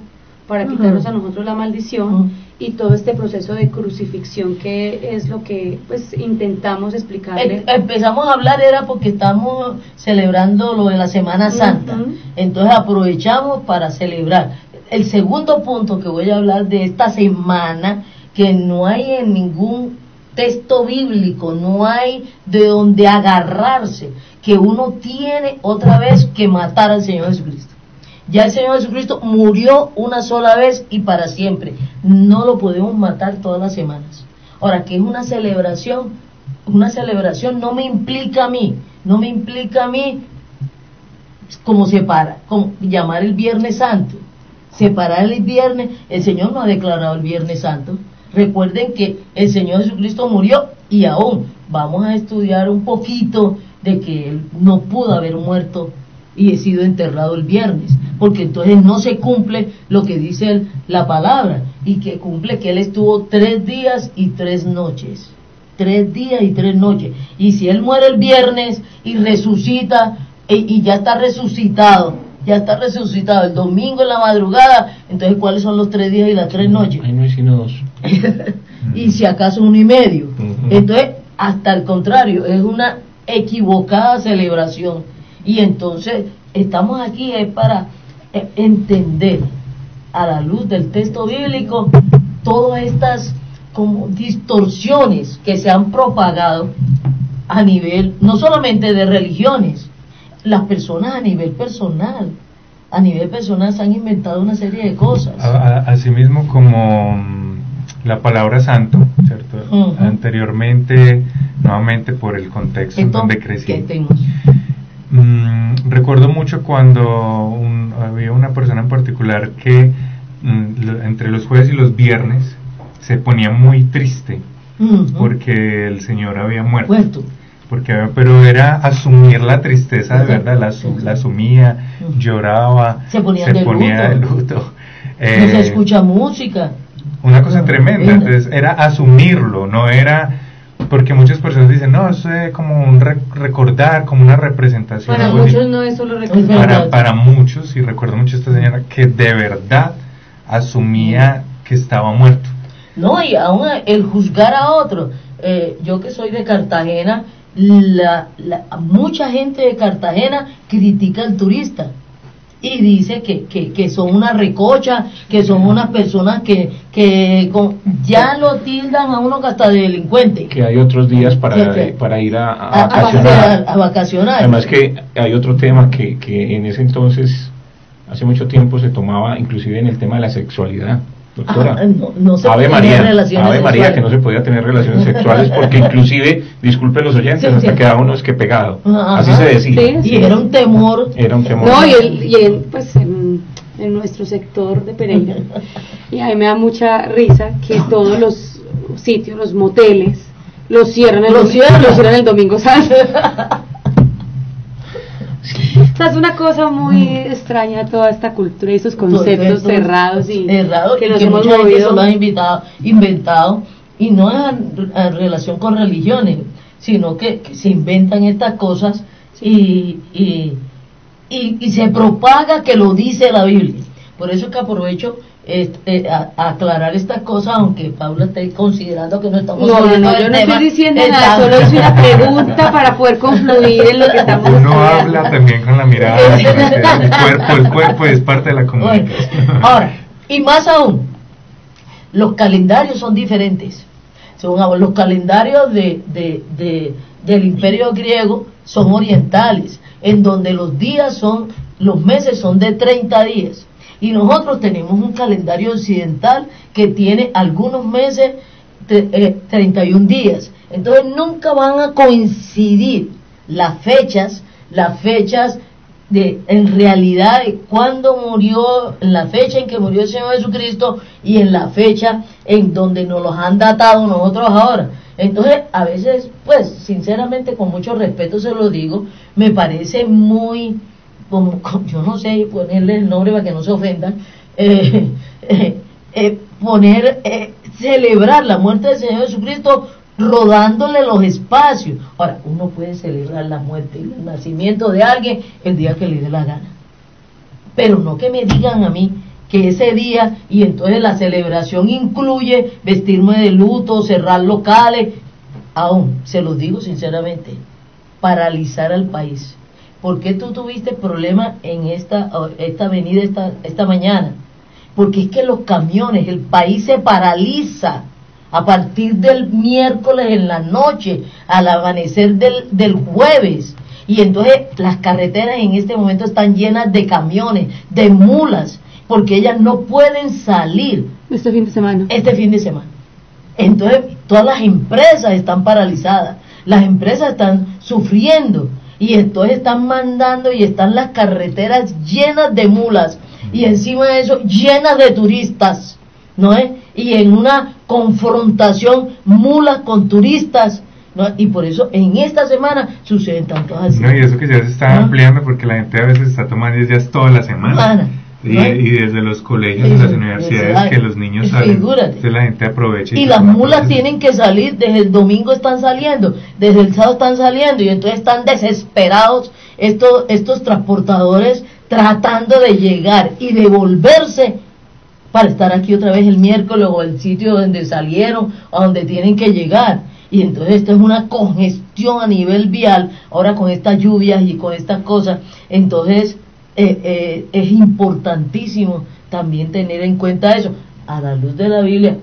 para quitarnos a nosotros la maldición, y todo este proceso de crucifixión, que es lo que pues intentamos explicarle?
Empezamos a hablar era porque estamos celebrando lo de la Semana Santa, entonces aprovechamos para celebrar. El segundo punto que voy a hablar de esta semana, que no hay en ningún texto bíblico, no hay de donde agarrarse, que uno tiene otra vez que matar al Señor Jesucristo. Ya el Señor Jesucristo murió una sola vez y para siempre. No lo podemos matar todas las semanas. Ahora, que es una celebración no me implica a mí como como llamar el Viernes Santo. Separar el viernes, el Señor no ha declarado el Viernes Santo. Recuerden que el Señor Jesucristo murió, y aún vamos a estudiar un poquito de que Él no pudo haber muerto y he sido enterrado el viernes, porque entonces no se cumple lo que dice la palabra, y que cumple que Él estuvo 3 días y 3 noches. 3 días y 3 noches. Y si Él muere el viernes y resucita, y ya está resucitado el domingo en la madrugada, entonces ¿cuáles son los 3 días y las 3 noches?
Ahí no hay sino 2.
Y si acaso 1 y medio. Entonces, hasta el contrario, es una equivocada celebración. Y entonces estamos aquí para entender a la luz del texto bíblico todas estas como distorsiones que se han propagado a nivel no solamente de religiones. Las personas a nivel personal se han inventado una serie de cosas.
Asimismo, como la palabra santo, ¿cierto? Anteriormente, nuevamente por el contexto en donde crecí. Recuerdo mucho cuando había una persona en particular que entre los jueves y los viernes se ponía muy triste porque el Señor había muerto. Pero era asumir la tristeza de verdad, la asumía, lloraba, se ponía de luto.
No se escucha música.
Una cosa tremenda, entonces era asumirlo, no era, porque muchas personas dicen, no, eso es como un recordar, como una representación.
Para muchos no es solo recordar.
Para muchos, y recuerdo mucho a esta señora que de verdad asumía que estaba muerto.
No, y aún el juzgar a otro, yo que soy de Cartagena, mucha gente de Cartagena critica al turista y dice que son una recocha, que son unas personas que ya lo tildan a uno hasta de delincuente.
Que hay otros días para ir a
vacacionar.
Además que hay otro tema que en ese entonces, hace mucho tiempo, se tomaba inclusive en el tema de la sexualidad. Doctora,
no se
Ave María,
que
no se podía tener relaciones sexuales, porque inclusive, disculpen los oyentes, hasta quedaba uno es que pegado. Así se decía.
Y era un temor.
No, pues en nuestro sector de Pereira, y a mí me da mucha risa que todos los sitios, los moteles, los cierran el domingo santo. O sea, es una cosa muy extraña toda esta cultura y esos conceptos cerrados y
que nos hemos movido. Eso lo han inventado, y no es en relación con religiones, sino que se inventan estas cosas y se propaga que lo dice la Biblia. Por eso es que aprovecho a aclarar estas cosas, aunque Paula esté considerando que no estamos
yo no estoy diciendo nada, solo hice una pregunta para poder concluir en lo que estamos
Uno habla también con la mirada, el cuerpo es parte de la comunicación.
Ahora, y más aún, los calendarios son diferentes. Los calendarios del imperio griego son orientales, en donde los meses son de 30 días. Y nosotros tenemos un calendario occidental que tiene algunos meses 31 días. Entonces nunca van a coincidir las fechas en realidad de cuándo murió, en la fecha en que murió el Señor Jesucristo y en la fecha en donde nos los han datado nosotros ahora. Entonces, a veces, pues, sinceramente, con mucho respeto se lo digo, me parece muy, yo no sé ponerle el nombre para que no se ofendan, celebrar la muerte del Señor Jesucristo rodándole los espacios. Ahora, uno puede celebrar la muerte y el nacimiento de alguien el día que le dé la gana, pero no que me digan a mí que ese día, y entonces la celebración incluye vestirme de luto, cerrar locales. Aún, se los digo sinceramente, paralizar al país. ¿Por qué tú tuviste problemas en esta avenida esta mañana? Porque es que los camiones, el país se paraliza a partir del miércoles en la noche, al amanecer del jueves. Y entonces las carreteras en este momento están llenas de camiones, de mulas, porque ellas no pueden salir.
Este fin de semana.
Entonces todas las empresas están paralizadas, las empresas están sufriendo, y entonces están mandando y están las carreteras llenas de mulas, y encima de eso llenas de turistas, ¿no es? Y en una confrontación mulas con turistas, ¿no? Y por eso en esta semana suceden tantos así.
No, y eso que ya se está ampliando, porque la gente a veces está tomando días toda la semana. Y desde los colegios y las universidades, que los niños salen, entonces la gente aprovecha.
Y las mulas tienen que salir, desde el domingo están saliendo, desde el sábado están saliendo, y entonces están desesperados estos transportadores tratando de llegar y devolverse para estar aquí otra vez el miércoles o el sitio donde salieron, a donde tienen que llegar. Y entonces esto es una congestión a nivel vial, ahora con estas lluvias y con estas cosas. Entonces es importantísimo también tener en cuenta eso, a la luz de la Biblia,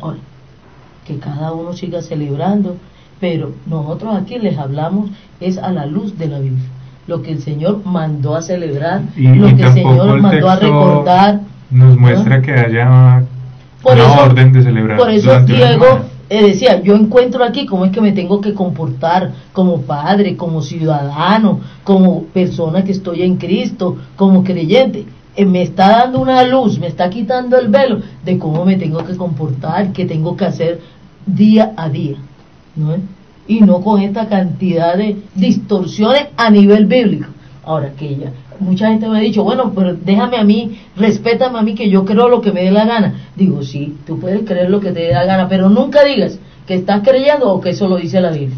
que cada uno siga celebrando, pero nosotros aquí les hablamos es a la luz de la Biblia, lo que el Señor mandó a celebrar, lo que el Señor mandó a recordar.
Nos muestra que haya orden de celebrar.
Por eso Diego decía, yo encuentro aquí cómo es que me tengo que comportar como padre, como ciudadano, como persona que estoy en Cristo, como creyente. Me está dando una luz, me está quitando el velo de cómo me tengo que comportar, qué tengo que hacer día a día, ¿no? Y no con esta cantidad de distorsiones a nivel bíblico. Ahora que mucha gente me ha dicho, bueno, pero déjame a mí, respétame a mí, que yo creo lo que me dé la gana. Digo, sí, tú puedes creer lo que te dé la gana, pero nunca digas que estás creyendo o que eso lo dice la Biblia,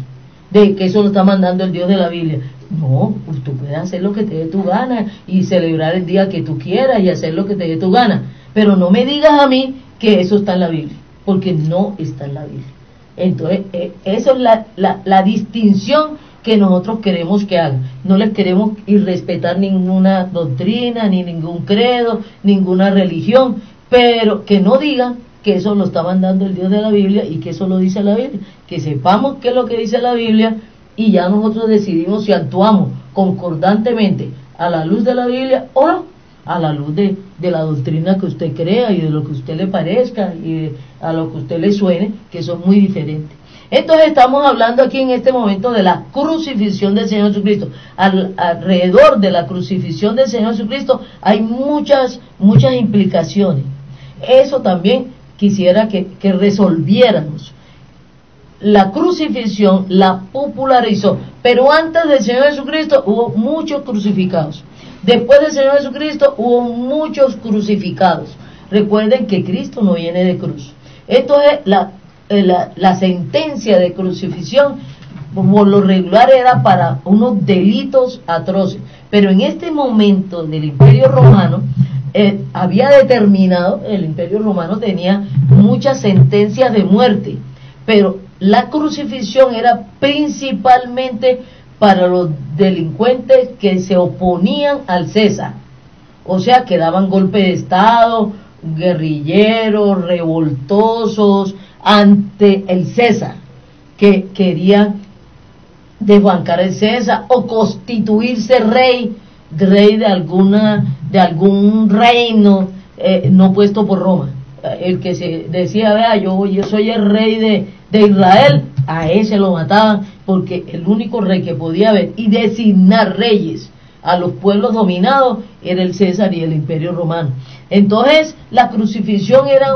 de que eso lo está mandando el Dios de la Biblia. No, pues tú puedes hacer lo que te dé tu gana y celebrar el día que tú quieras y hacer lo que te dé tu gana, pero no me digas a mí que eso está en la Biblia, porque no está en la Biblia. Entonces, eso es la distinción que nosotros queremos que hagan. No les queremos irrespetar ninguna doctrina, ni ningún credo, ninguna religión, pero que no digan que eso lo está mandando el Dios de la Biblia y que eso lo dice la Biblia, que sepamos qué es lo que dice la Biblia y ya nosotros decidimos si actuamos concordantemente a la luz de la Biblia o no, a la luz de la doctrina que usted crea y de lo que a usted le parezca y a lo que a usted le suene, que son muy diferentes. Entonces estamos hablando aquí en este momento de la crucifixión del Señor Jesucristo. Alrededor de la crucifixión del Señor Jesucristo hay muchas implicaciones. Eso también quisiera que resolviéramos. La crucifixión la popularizó, pero antes del Señor Jesucristo hubo muchos crucificados. Después del Señor Jesucristo hubo muchos crucificados. Recuerden que Cristo no viene de cruz. Esto es la sentencia de crucifixión, por lo regular era para unos delitos atroces, pero en este momento del Imperio Romano había determinado, el Imperio Romano tenía muchas sentencias de muerte, pero la crucifixión era principalmente para los delincuentes que se oponían al César, o sea, que daban golpe de estado, guerrilleros, revoltosos ante el César, que querían de bancar el César o constituirse rey de algún reino no puesto por Roma. El que se decía, vea, yo soy el rey de Israel, a ese lo mataban, porque el único rey que podía haber y designar reyes a los pueblos dominados era el César y el Imperio Romano. Entonces la crucifixión era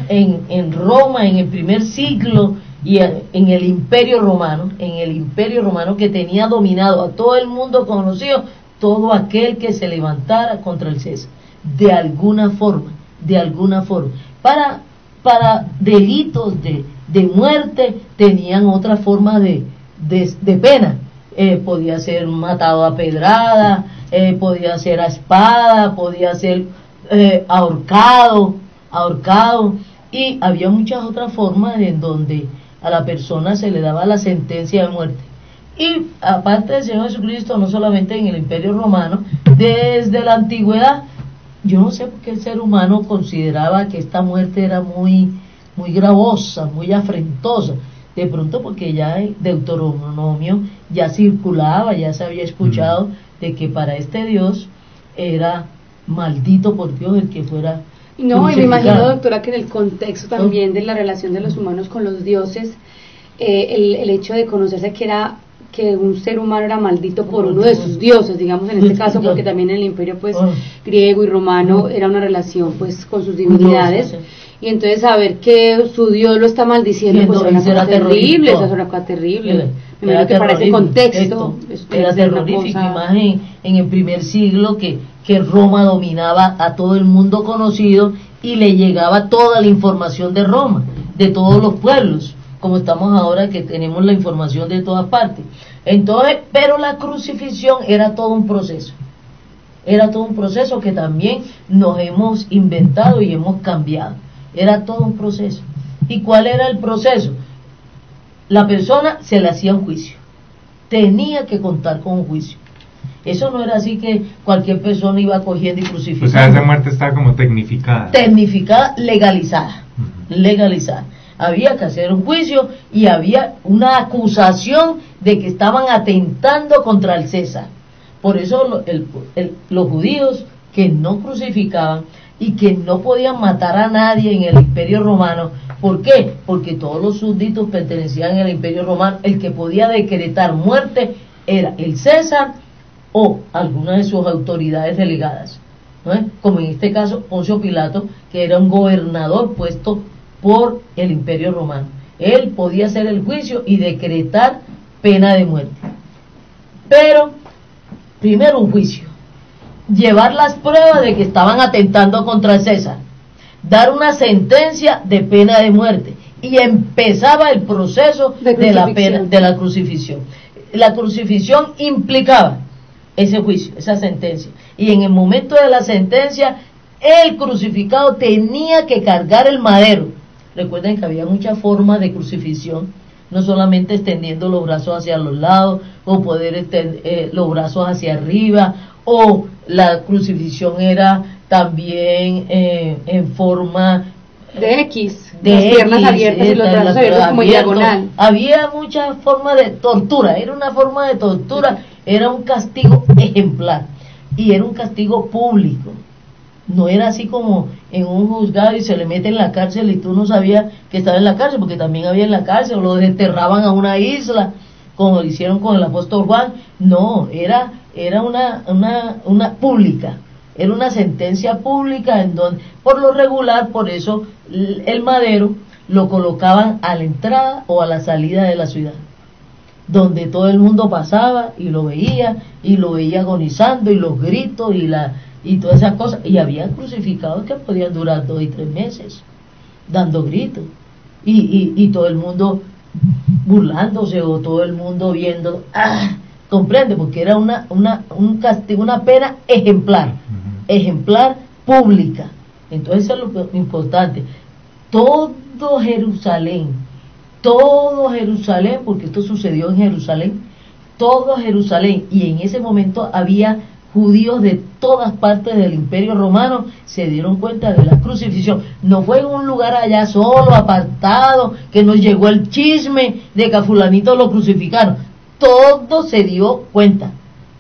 en Roma, en el primer siglo, y en el Imperio Romano, que tenía dominado a todo el mundo conocido, todo aquel que se levantara contra el César, de alguna forma, para delitos de muerte tenían otra forma de pena. Podía ser matado a pedrada, podía ser a espada, podía ser ahorcado, y había muchas otras formas en donde a la persona se le daba la sentencia de muerte. Y aparte del Señor Jesucristo, no solamente en el Imperio Romano, desde la antigüedad, yo no sé por qué el ser humano consideraba que esta muerte era muy gravosa, muy afrentosa. De pronto porque ya en Deuteronomio ya circulaba, ya se había escuchado de que para este Dios era maldito por Dios el que fuera.
No, y me imagino, doctora, que en el contexto también de la relación de los humanos con los dioses, el hecho de conocerse que un ser humano era maldito por uno de sus dioses, digamos en este caso, porque también en el imperio pues griego y romano era una relación pues con sus divinidades, y entonces saber que su Dios lo está maldiciendo, pues era terrible, eso era cosa terrible. Me imagino que para ese contexto
era terrorífico, más en el primer siglo que Roma dominaba a todo el mundo conocido y le llegaba toda la información de Roma, de todos los pueblos, como estamos ahora que tenemos la información de todas partes. Entonces, pero la crucifixión era todo un proceso que también nos hemos inventado y hemos cambiado. Era todo un proceso. ¿Y cuál era el proceso? La persona se le hacía un juicio, tenía que contar con un juicio. Eso no era así que cualquier persona iba cogiendo y crucificando.
O sea, esa muerte estaba como tecnificada.
Legalizada. Había que hacer un juicio y había una acusación de que estaban atentando contra el César. Por eso los judíos que no crucificaban y que no podían matar a nadie en el Imperio Romano. ¿Por qué? Porque todos los súbditos pertenecían al Imperio Romano. El que podía decretar muerte era el César o alguna de sus autoridades delegadas, ¿no? Como en este caso Poncio Pilato, que era un gobernador puesto por el Imperio Romano. Él podía hacer el juicio y decretar pena de muerte. Pero primero un juicio, llevar las pruebas de que estaban atentando contra el César, dar una sentencia de pena de muerte, y empezaba el proceso de la crucifixión. La crucifixión implicaba ese juicio, esa sentencia, y en el momento de la sentencia el crucificado tenía que cargar el madero. Recuerden que había muchas formas de crucifixión, no solamente extendiendo los brazos hacia los lados o poder extender los brazos hacia arriba, o la crucifixión era también en forma
de X, las piernas abiertas y los brazos abiertos como diagonal.
Había muchas formas de tortura, era una forma de tortura, era un castigo ejemplar y era un castigo público. No era así como en un juzgado y se le mete en la cárcel y tú no sabías que estaba en la cárcel, porque también había en la cárcel, o lo desterraban a una isla, como lo hicieron con el apóstol Juan. No, era una pública, era una sentencia pública en donde, por lo regular, por eso el madero lo colocaban a la entrada o a la salida de la ciudad, donde todo el mundo pasaba y lo veía agonizando, y los gritos y todas esas cosas. Y había crucificados que podían durar 2 y 3 meses dando gritos y todo el mundo burlándose, o todo el mundo viendo. Comprende, porque era un castigo, una pena ejemplar, ejemplar pública. Entonces eso es lo importante. Todo Jerusalén, porque esto sucedió en Jerusalén, todo Jerusalén, y en ese momento había judíos de todas partes del Imperio Romano se dieron cuenta de la crucifixión. No fue en un lugar allá solo, apartado, que nos llegó el chisme de que a fulanito lo crucificaron. Todo se dio cuenta.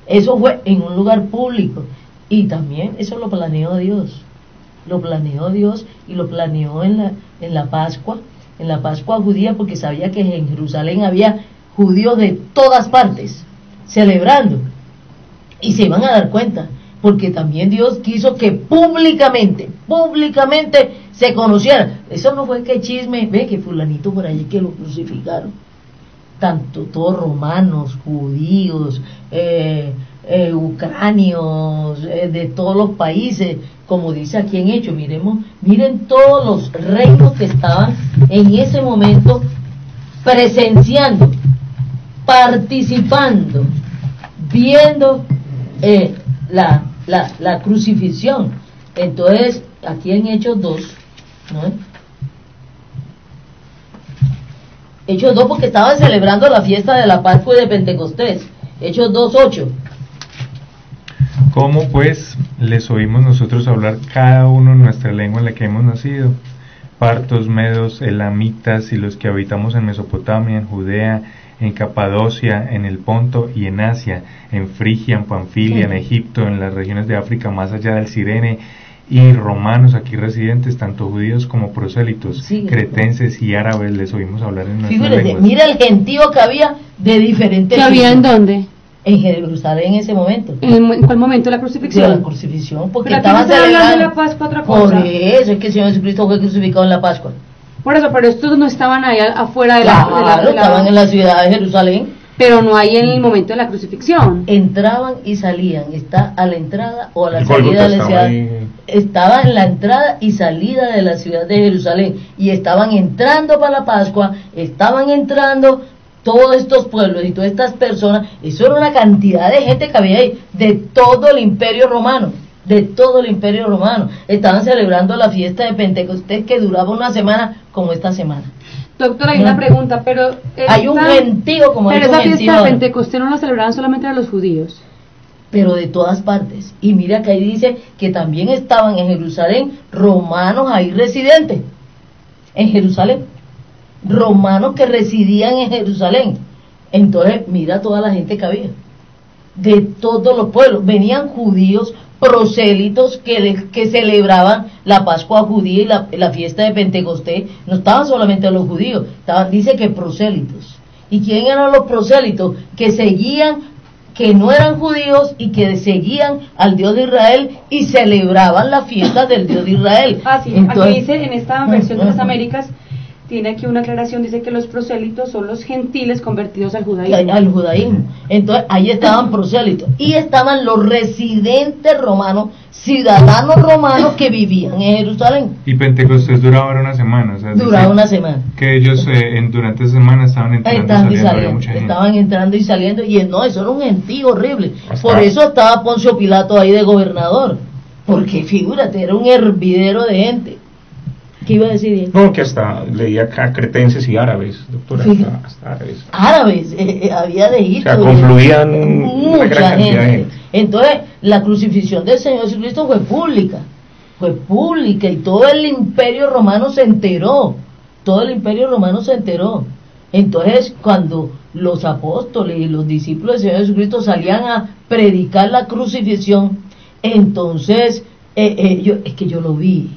Eso fue en un lugar público. Y también eso lo planeó Dios. Lo planeó Dios y lo planeó en la Pascua judía, porque sabía que en Jerusalén había judíos de todas partes celebrando. Y se iban a dar cuenta, porque también Dios quiso que públicamente se conociera. Eso no fue que chisme, ve que fulanito por allí que lo crucificaron. Tanto todos romanos, judíos, ucranios, de todos los países, como dice aquí en Hechos. Miren todos los reinos que estaban en ese momento presenciando, participando, viendo la crucifixión. Entonces, aquí en Hechos 2, ¿no? Hechos 2, porque estaban celebrando la fiesta de la Pascua y de Pentecostés. Hechos 2:8.
¿Cómo pues les oímos nosotros hablar cada uno en nuestra lengua en la que hemos nacido? Partos, medos, elamitas y los que habitamos en Mesopotamia, en Judea, en Capadocia, en el Ponto y en Asia, en Frigia, en Panfilia, en Egipto, en las regiones de África más allá del Cirene, y romanos aquí residentes, tanto judíos como prosélitos, cretenses y árabes, les oímos hablar en nuestras lenguas.
Mira el gentío que había de diferentes...
¿Que había en dónde?
En Jerusalén en ese momento.
¿En cuál momento de la crucifixión?
De la crucifixión, porque
pero
estaban celebrando
la Pascua otra cosa.
Por eso es que el Señor Jesucristo fue crucificado en la Pascua.
Por eso, pero estos no estaban ahí afuera de
estaban en la ciudad de Jerusalén.
Pero no hay en el momento de la crucifixión.
Entraban y salían, está a la entrada o a la salida de la ciudad. Estaba en la entrada y salida de la ciudad de Jerusalén. Y estaban entrando para la Pascua, estaban entrando todos estos pueblos y todas estas personas. Eso era una cantidad de gente que había ahí, de todo el Imperio Romano. De todo el Imperio Romano. Estaban celebrando la fiesta de Pentecostés, que duraba una semana como esta semana.
Doctora, hay una pregunta, pero...
Hay un gentío como
pero esa fiesta de Pentecostés no la celebraban solamente a los judíos.
Pero de todas partes. Y mira que ahí dice que también estaban en Jerusalén romanos ahí residentes. En Jerusalén. Romanos que residían en Jerusalén. Entonces, mira toda la gente que había. De todos los pueblos. Venían judíos prosélitos que celebraban la Pascua judía y la fiesta de Pentecostés. No estaban solamente los judíos, dice que prosélitos. ¿Y quién eran los prosélitos? Que seguían, que no eran judíos y que seguían al Dios de Israel y celebraban la fiesta del Dios de Israel.
Sí. Entonces, aquí dice en esta versión de las Américas, tiene aquí una aclaración, dice que los prosélitos son los gentiles convertidos al judaísmo.
Al judaísmo. Entonces, ahí estaban prosélitos. Y estaban los residentes romanos, ciudadanos romanos que vivían en Jerusalén.
Y Pentecostés duraba una semana. O sea,
duraba una semana.
Que ellos durante esa semana estaban entrando y saliendo.
Estaban entrando y saliendo. Y no, eso era un gentío horrible. Por eso estaba Poncio Pilato ahí de gobernador. Porque figúrate, era un hervidero de gente. ¿Qué iba a decir?
No, que hasta leía acá cretenses y árabes, doctora, hasta árabes.
Árabes, había de ir.
O sea, confluían mucha gran cantidad de gente.
Entonces, la crucifixión del Señor Jesucristo fue pública, y todo el Imperio Romano se enteró, Entonces, cuando los apóstoles y los discípulos del Señor Jesucristo salían a predicar la crucifixión, entonces, es que yo lo vi.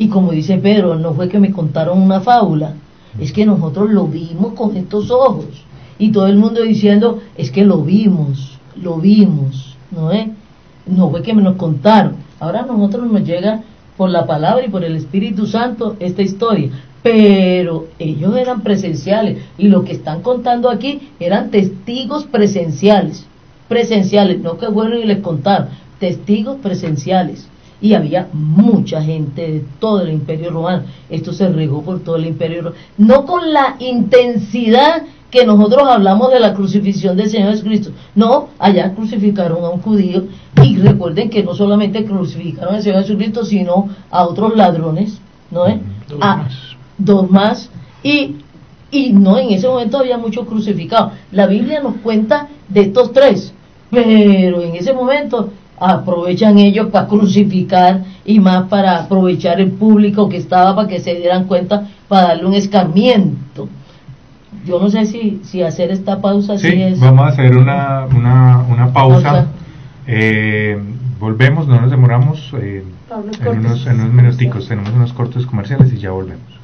Y como dice Pedro, no fue que me contaron una fábula, es que nosotros lo vimos con estos ojos. Y todo el mundo diciendo, es que lo vimos, ¿no es? No fue que me nos contaron. Ahora a nosotros nos llega por la palabra y por el Espíritu Santo esta historia. Pero ellos eran presenciales, y lo que están contando aquí eran testigos presenciales, no que fueron y les contaron, testigos presenciales. Y había mucha gente de todo el Imperio Romano. Esto se regó por todo el Imperio Romano, no con la intensidad que nosotros hablamos de la crucifixión del Señor Jesucristo. No, allá crucificaron a un judío, y recuerden que no solamente crucificaron al Señor Jesucristo, sino a otros ladrones, ¿no es? Dos más. Y no, en ese momento había muchos crucificados. La Biblia nos cuenta de estos tres, pero en ese momento aprovechan ellos para crucificar y más para aprovechar el público que estaba para que se dieran cuenta, para darle un escarmiento. Yo no sé si hacer esta pausa.
Sí,
si es...
vamos a hacer una pausa. Volvemos, no nos demoramos, en unos minuticos, tenemos unos cortos comerciales y ya volvemos.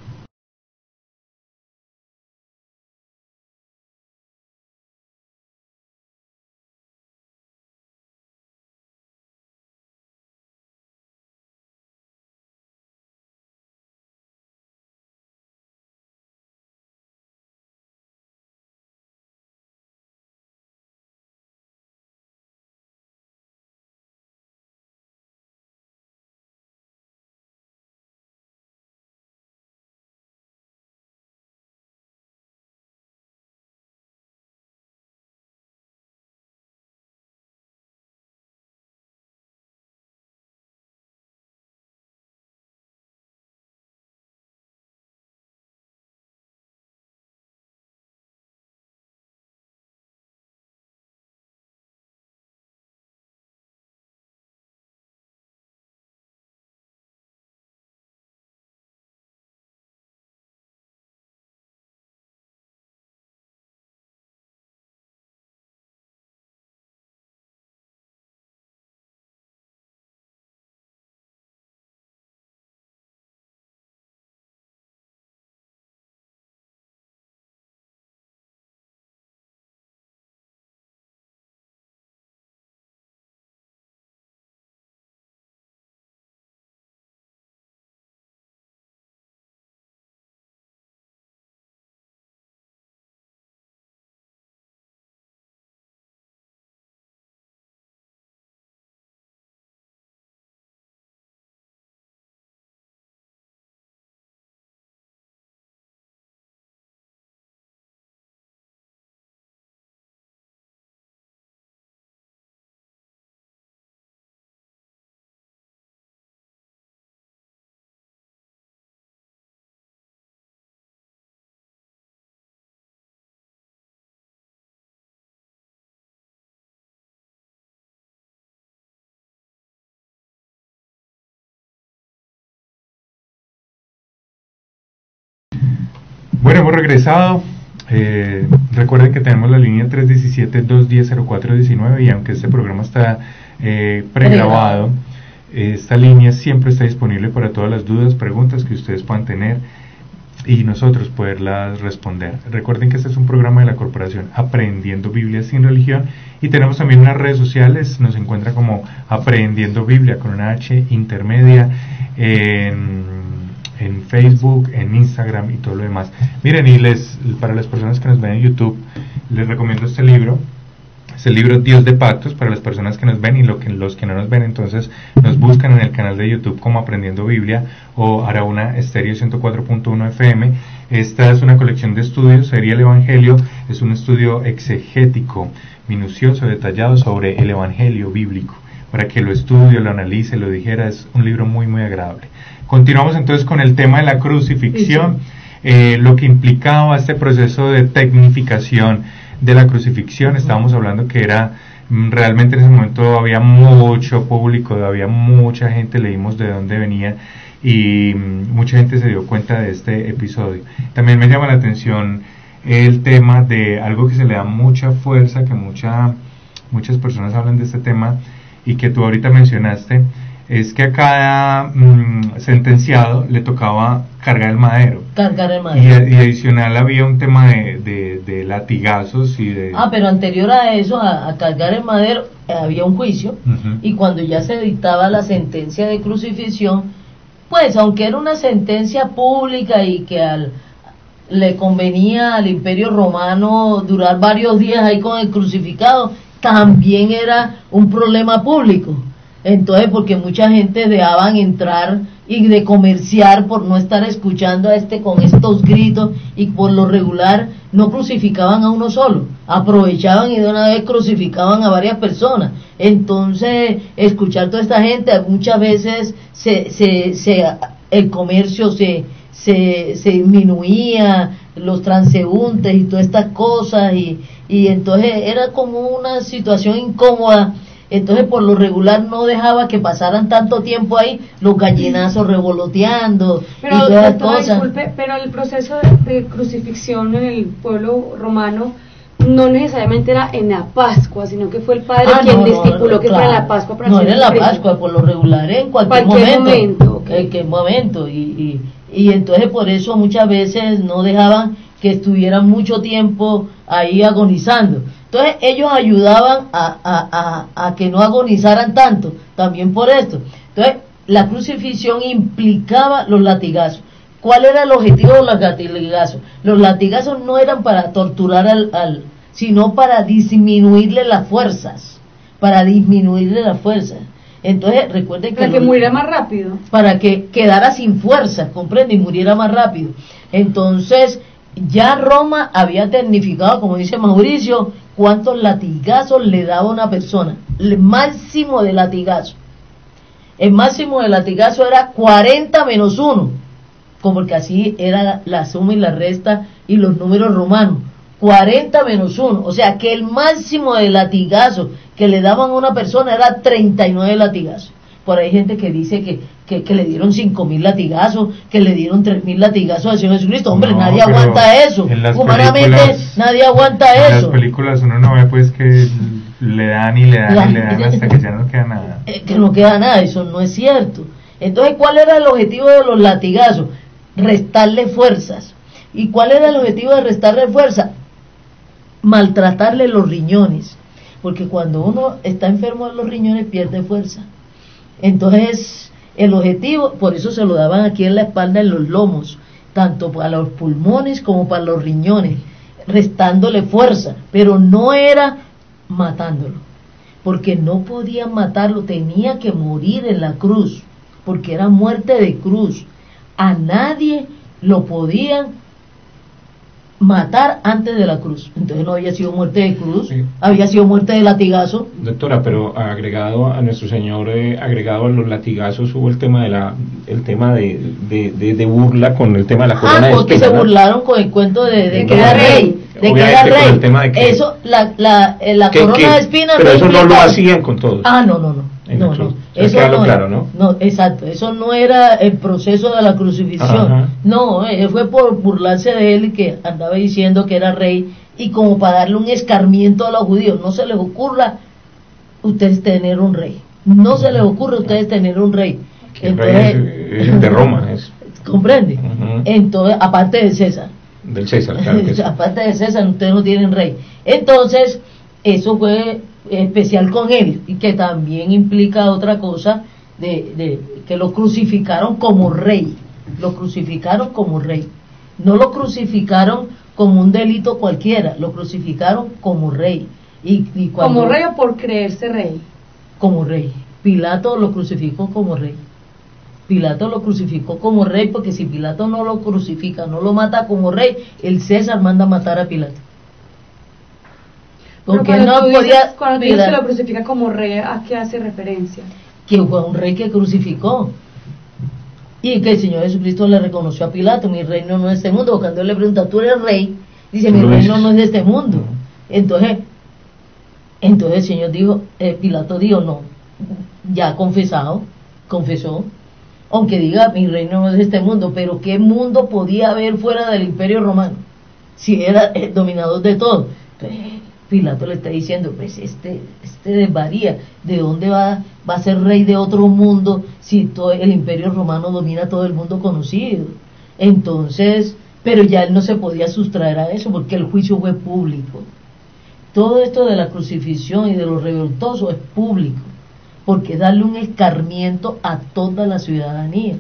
Bueno, hemos regresado. Recuerden que tenemos la línea 317-210-0419 y aunque este programa está pregrabado, esta línea siempre está disponible para todas las dudas, preguntas que ustedes puedan tener y nosotros poderlas responder. Recuerden que este es un programa de la corporación Aprendiendo Biblia sin Religión y tenemos también unas redes sociales, nos encuentra como Aprendiendo Biblia con una H intermedia en Facebook, en Instagram y todo lo demás. Miren, y para las personas que nos ven en YouTube, les recomiendo este libro. Es el libro Dios de Pactos para las personas que nos ven y los que no nos ven, entonces nos buscan en el canal de YouTube como Aprendiendo Biblia o Araúna Estéreo 104.1 FM. Esta es una colección de estudios, sería el Evangelio, es un estudio exegético, minucioso, detallado sobre el Evangelio bíblico, para que lo estudie, lo analice, lo dijera, es un libro muy muy agradable. Continuamos entonces con el tema de la crucifixión, lo que implicaba este proceso de tecnificación de la crucifixión. Estábamos hablando que era realmente en ese momento había mucho público, había mucha gente, leímos de dónde venía y mucha gente se dio cuenta de este episodio. También me llama la atención el tema de algo que se le da mucha fuerza, que muchas personas hablan de este tema y que tú ahorita mencionaste, es que a cada sentenciado le tocaba cargar el madero. Y adicional había un tema de latigazos y de...
pero anterior a eso, a cargar el madero, había un juicio, y cuando ya se dictaba la sentencia de crucifixión, pues aunque era una sentencia pública y que le convenía al Imperio Romano durar varios días ahí con el crucificado, también era un problema público. Entonces, porque mucha gente dejaban entrar y de comerciar por no estar escuchando a con estos gritos, y por lo regular no crucificaban a uno solo, aprovechaban y de una vez crucificaban a varias personas. Entonces, escuchar toda esta gente, muchas veces el comercio se disminuía, los transeúntes y todas estas cosas, y entonces era como una situación incómoda. Entonces por lo regular no dejaba que pasaran tanto tiempo ahí los gallinazos revoloteando
Pero,
y todas las
doctora,
cosas.
disculpe, pero el proceso de crucifixión en el pueblo romano no necesariamente era en la Pascua, sino que fue el padre quien estipuló que fuera en la Pascua. Para
no era en la
Cristo.
Pascua, por lo regular en cualquier momento. Cualquier momento. Y entonces por eso muchas veces no dejaban que estuvieran mucho tiempo ahí agonizando. Entonces ellos ayudaban a que no agonizaran tanto, también por esto. Entonces la crucifixión implicaba los latigazos. ¿Cuál era el objetivo de los latigazos? Los latigazos no eran para torturar sino para disminuirle las fuerzas, Entonces recuerden que...
Para que muriera más rápido.
Para que quedara sin fuerza, comprende, y muriera más rápido. Entonces, ya Roma había tecnificado, como dice Mauricio, cuántos latigazos le daba a una persona. El máximo de latigazo. El máximo de latigazo era 40 menos 1, como que así era la suma y la resta y los números romanos. 40 menos 1, o sea que el máximo de latigazo que le daban a una persona era 39 latigazos. Por ahí hay gente que dice que le dieron 5.000 latigazos, que le dieron 3.000 latigazos al Señor Jesucristo. Hombre, no, nadie aguanta eso. Humanamente nadie aguanta eso.
En las películas uno no ve pues que le dan y le dan y le dan hasta que ya no queda nada.
Que no queda nada, eso no es cierto. Entonces, ¿cuál era el objetivo de los latigazos? Restarle fuerzas. ¿Y cuál era el objetivo de restarle fuerza? Maltratarle los riñones, porque cuando uno está enfermo de los riñones pierde fuerza. Entonces el objetivo, por eso se lo daban aquí en la espalda, en los lomos, tanto para los pulmones como para los riñones, restándole fuerza, pero no era matándolo, porque no podían matarlo, tenía que morir en la cruz, porque era muerte de cruz. A nadie lo podían matar antes de la cruz. Entonces no había sido muerte de cruz, sí. Había sido muerte de latigazo.
Doctora, pero agregado a nuestro Señor, agregado a los latigazos, hubo el tema de burla con el tema de la corona de espinas.
Porque se burlaron con el cuento de que era rey. De que era rey.
El tema de que,
eso, la corona de espinas.
Pero eso no lo hacían con todos.
No. Eso
no, claro, ¿no?
No, exacto, eso no era el proceso de la crucifixión. Ajá. No, fue por burlarse de él y que andaba diciendo que era rey, y como para darle un escarmiento a los judíos. No se les ocurra ustedes tener un rey. No se les ocurre a ustedes tener un rey.
Entonces, es de Roma.
¿Comprende?
Uh-huh.
Entonces, aparte de César.
Del César, claro que sí.
Aparte de César, ustedes no tienen rey. Entonces, eso fue especial con él, y que también implica otra cosa, de que lo crucificaron como rey. Lo crucificaron como rey. No lo crucificaron como un delito cualquiera, lo crucificaron como rey. Y cuando,
¿como rey o por creerse rey?
Como rey. Pilato lo crucificó como rey. Pilato lo crucificó como rey, porque si Pilato no lo crucifica, no lo mata como rey, el César manda a matar a Pilato.
Porque no podía. Cuando tú dices que lo crucifica como rey, ¿a qué hace referencia?
Que fue un rey que crucificó. Y que el Señor Jesucristo le reconoció a Pilato: mi reino no es de este mundo. Cuando él le pregunta, ¿tú eres rey? Dice, mi reino no es de este mundo. Entonces el Señor dijo, Pilato dijo, no, ya confesó, aunque diga, mi reino no es de este mundo, pero ¿qué mundo podía haber fuera del Imperio Romano? Si era el dominador de todo. Entonces Pilato le está diciendo, pues este desvaría, ¿de dónde va a ser rey de otro mundo si todo el Imperio Romano domina todo el mundo conocido? Entonces, pero ya él no se podía sustraer a eso, porque el juicio fue público. Todo esto de la crucifixión y de lo revoltoso es público, porque es darle un escarmiento a toda la ciudadanía,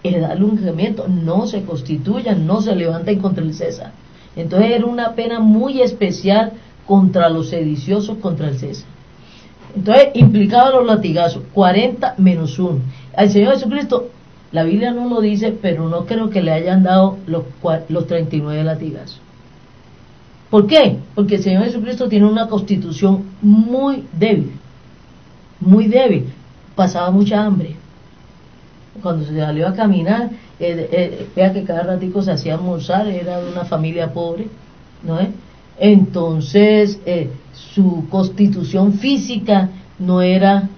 es darle un escarmiento, no se constituyan, no se levanten contra el César. Entonces era una pena muy especial contra los sediciosos, contra el César. Entonces implicaba los latigazos, 40 menos 1. Al Señor Jesucristo, la Biblia no lo dice, pero no creo que le hayan dado los 39 latigazos. ¿Por qué? Porque el Señor Jesucristo tiene una constitución muy débil, pasaba mucha hambre. Cuando se salió a caminar, vea que cada ratico se hacía almorzar, era de una familia pobre, ¿no es? Entonces su constitución física no era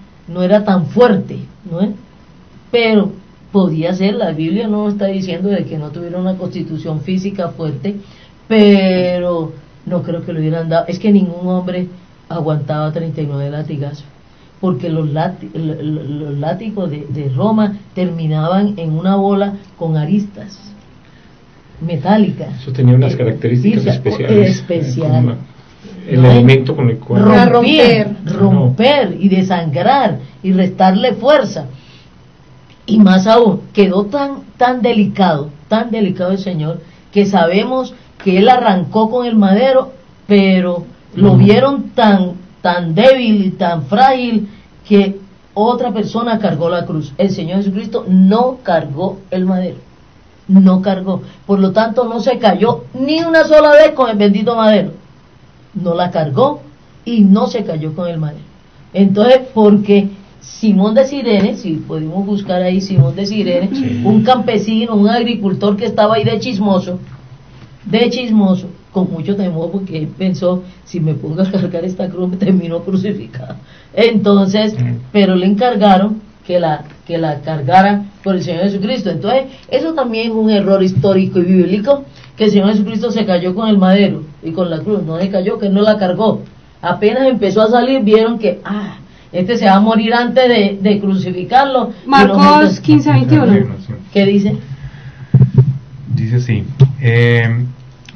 tan fuerte, ¿no es? Pero podía ser, la Biblia no está diciendo de que no tuviera una constitución física fuerte, pero no creo que lo hubieran dado. Es que ningún hombre aguantaba 39 latigazos, porque los látigos de Roma terminaban en una bola con aristas metálicas.
Eso tenía unas características especiales. El elemento con el cual
romper y desangrar y restarle fuerza. Y más aún, quedó tan delicado el Señor, que sabemos que Él arrancó con el madero, pero lo vieron tan débil y tan frágil que otra persona cargó la cruz. El Señor Jesucristo no cargó el madero, no cargó, por lo tanto no se cayó ni una sola vez con el bendito madero, no la cargó y no se cayó con el madero. Entonces, porque Simón de Cirene, si podemos buscar ahí Simón de Cirene, sí, un campesino, un agricultor que estaba ahí de chismoso, con mucho temor, porque él pensó, si me pongo a cargar esta cruz me termino crucificado. Entonces, pero le encargaron que la cargara por el Señor Jesucristo. Entonces, eso también es un error histórico y bíblico, que el Señor Jesucristo se cayó con el madero y con la cruz, no se cayó, que no la cargó. Apenas empezó a salir, vieron que, este se va a morir antes de crucificarlo.
Marcos 15:21.
¿Qué dice?
Dice así: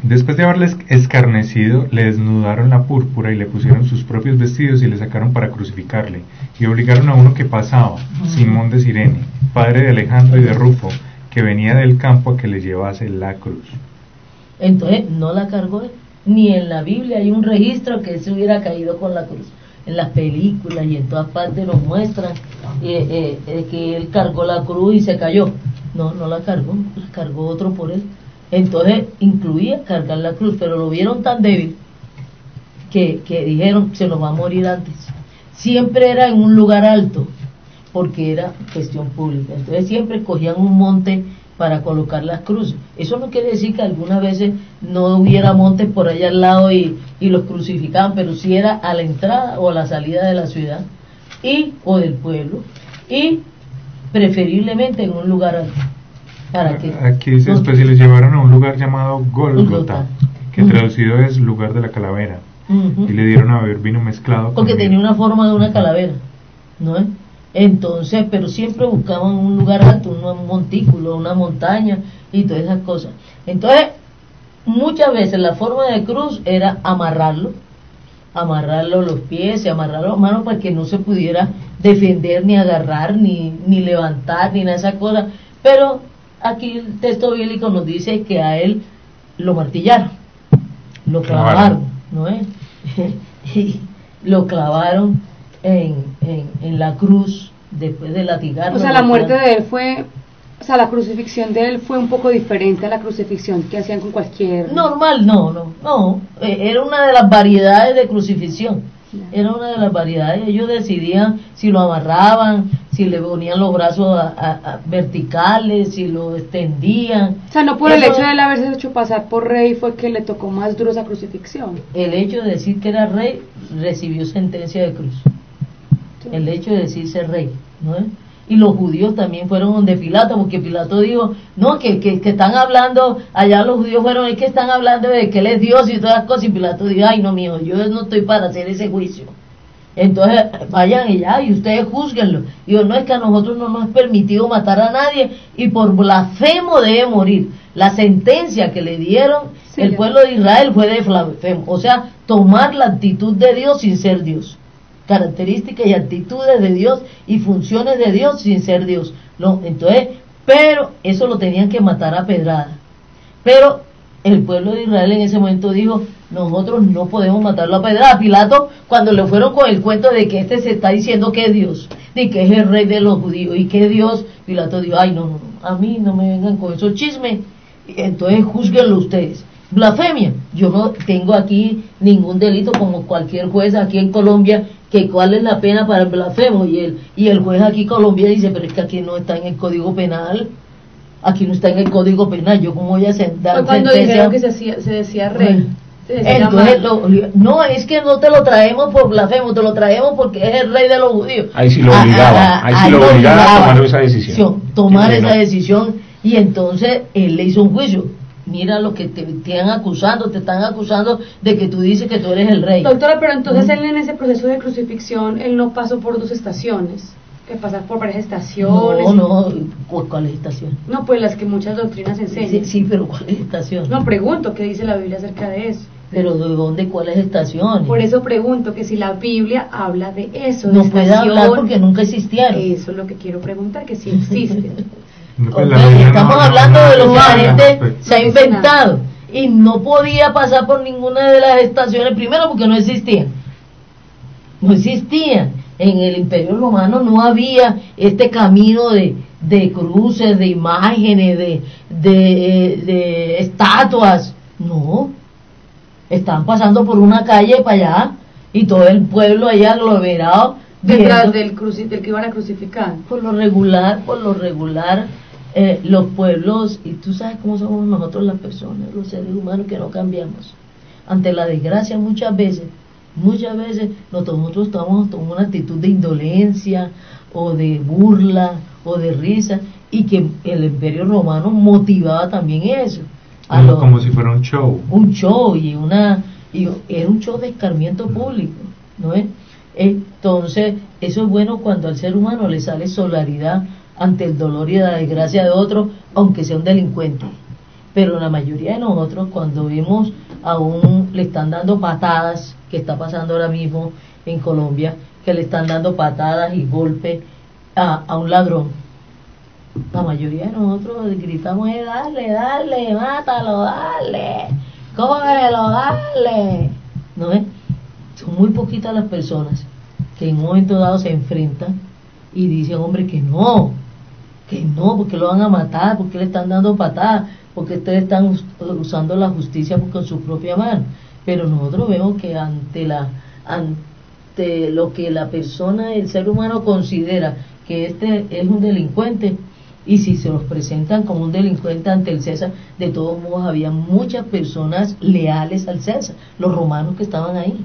después de haberles escarnecido, le desnudaron la púrpura y le pusieron sus propios vestidos y le sacaron para crucificarle, y obligaron a uno que pasaba, Simón de Cirene, padre de Alejandro y de Rufo, que venía del campo, a que le llevase la cruz.
Entonces no la cargó él. Ni en la Biblia hay un registro que él se hubiera caído con la cruz. En las películas y en todas partes nos muestran que él cargó la cruz y se cayó. No la cargó otro por él. Entonces incluía cargar la cruz, pero lo vieron tan débil que dijeron, se nos va a morir antes. Siempre era en un lugar alto, porque era cuestión pública. Entonces siempre escogían un monte para colocar las cruces. Eso no quiere decir que algunas veces no hubiera montes por allá al lado y los crucificaban, pero sí era a la entrada o a la salida de la ciudad o del pueblo, y preferiblemente en un lugar alto. ¿Para qué?
Aquí dice, después se les llevaron a un lugar llamado Gólgota, que traducido es lugar de la calavera, y le dieron a beber vino mezclado
porque tenía una forma de una calavera, ¿no es? Entonces, pero siempre buscaban un lugar alto, un montículo, una montaña y todas esas cosas. Entonces, muchas veces la forma de cruz era amarrarlo los pies y amarrarlo las manos para que no se pudiera defender, ni agarrar, ni levantar, ni nada de esas cosas. Pero aquí el texto bíblico nos dice que a él lo martillaron, lo clavaron, ¿no es? Y lo clavaron en la cruz después de latigarlo.
O sea, la muerte de él fue, o sea, la crucifixión de él fue un poco diferente a la crucifixión que hacían con cualquier...
Normal, no, era una de las variedades de crucifixión, era una de las variedades. Ellos decidían si lo amarraban, si le ponían los brazos verticales, si lo extendían.
O sea, no por el hecho de él haberse hecho pasar por rey fue que le tocó más duro esa crucifixión.
El hecho de decir que era rey recibió sentencia de cruz. El hecho de decirse rey, ¿no es? Y los judíos también fueron donde Pilato, porque Pilato dijo, no, que están hablando, allá los judíos fueron, es que están hablando de que él es Dios y todas las cosas, y Pilato dijo, ay no, mijo, yo no estoy para hacer ese juicio. Entonces vayan y ustedes júzguenlo. Digo, no, es que a nosotros no nos es permitido matar a nadie, y por blasfemo debe morir. La sentencia que le dieron el pueblo de Israel fue de blasfemo, o sea, tomar la actitud de Dios sin ser Dios, características y actitudes de Dios y funciones de Dios sin ser Dios. No, entonces, pero eso lo tenían que matar a pedrada. Pero el pueblo de Israel en ese momento dijo, nosotros no podemos matarlo a pedrada. Pilato, cuando le fueron con el cuento de que se está diciendo que es Dios, de que es el rey de los judíos y que es Dios, Pilato dijo, ay no, a mí no me vengan con esos chismes, entonces júzguenlo ustedes. Blasfemia, yo no tengo aquí ningún delito como cualquier juez aquí en Colombia, que cuál es la pena para el blasfemo, y el juez aquí en Colombia dice, pero es que aquí no está en el Código Penal, yo como voy a sentar
cuando dijeron que se decía rey.
Entonces, no, es que no te lo traemos por blasfemo, te lo traemos porque es el rey de los judíos.
Ahí sí lo obligaba, ahí lo obligaba a tomar esa decisión.
Tomar esa decisión, y entonces él le hizo un juicio. Mira lo que te están acusando de que tú dices que tú eres el rey.
Doctora, pero entonces él en ese proceso de crucifixión, él no pasó por 2 estaciones, que pasar por varias estaciones.
No, ¿cuál es estación?
No, pues las que muchas doctrinas enseñan.
Sí, pero ¿cuál es estación?
No, pregunto, ¿qué dice la Biblia acerca de eso?
Pero ¿de dónde? ¿Cuál es estación?
Por eso pregunto que si la Biblia habla de eso.
No puede hablar porque nunca existieron.
Eso es lo que quiero preguntar, que si existe.
Estamos hablando de lo que la gente se ha inventado, y no podía pasar por ninguna de las estaciones, primero porque no existían. En el Imperio Romano no había este camino de cruces, de imágenes, de estatuas. No, estaban pasando por una calle para allá y todo el pueblo allá aglomerado
detrás del que iban a crucificar.
Por lo regular los pueblos, y tú sabes cómo somos nosotros las personas, los seres humanos, que no cambiamos ante la desgracia. Muchas veces nosotros tomamos una actitud de indolencia o de burla o de risa, y que el Imperio Romano motivaba también eso,
como si fuera un show,
y era un show de escarmiento público, ¿no es? Entonces eso es bueno cuando al ser humano le sale solidaridad ante el dolor y la desgracia de otro, aunque sea un delincuente. Pero la mayoría de nosotros, cuando vemos le están dando patadas, que está pasando ahora mismo en Colombia, que le están dando patadas y golpes a un ladrón, la mayoría de nosotros gritamos: dale, mátalo, dale, cógelo, dale. ¿No es? Son muy poquitas las personas que en un momento dado se enfrentan y dicen: hombre, que no, porque lo van a matar, porque le están dando patadas, porque ustedes están usando la justicia con su propia mano. Pero nosotros vemos que ante lo que la persona, el ser humano, considera que este es un delincuente, y si se los presentan como un delincuente ante el César, de todos modos había muchas personas leales al César. Los romanos que estaban ahí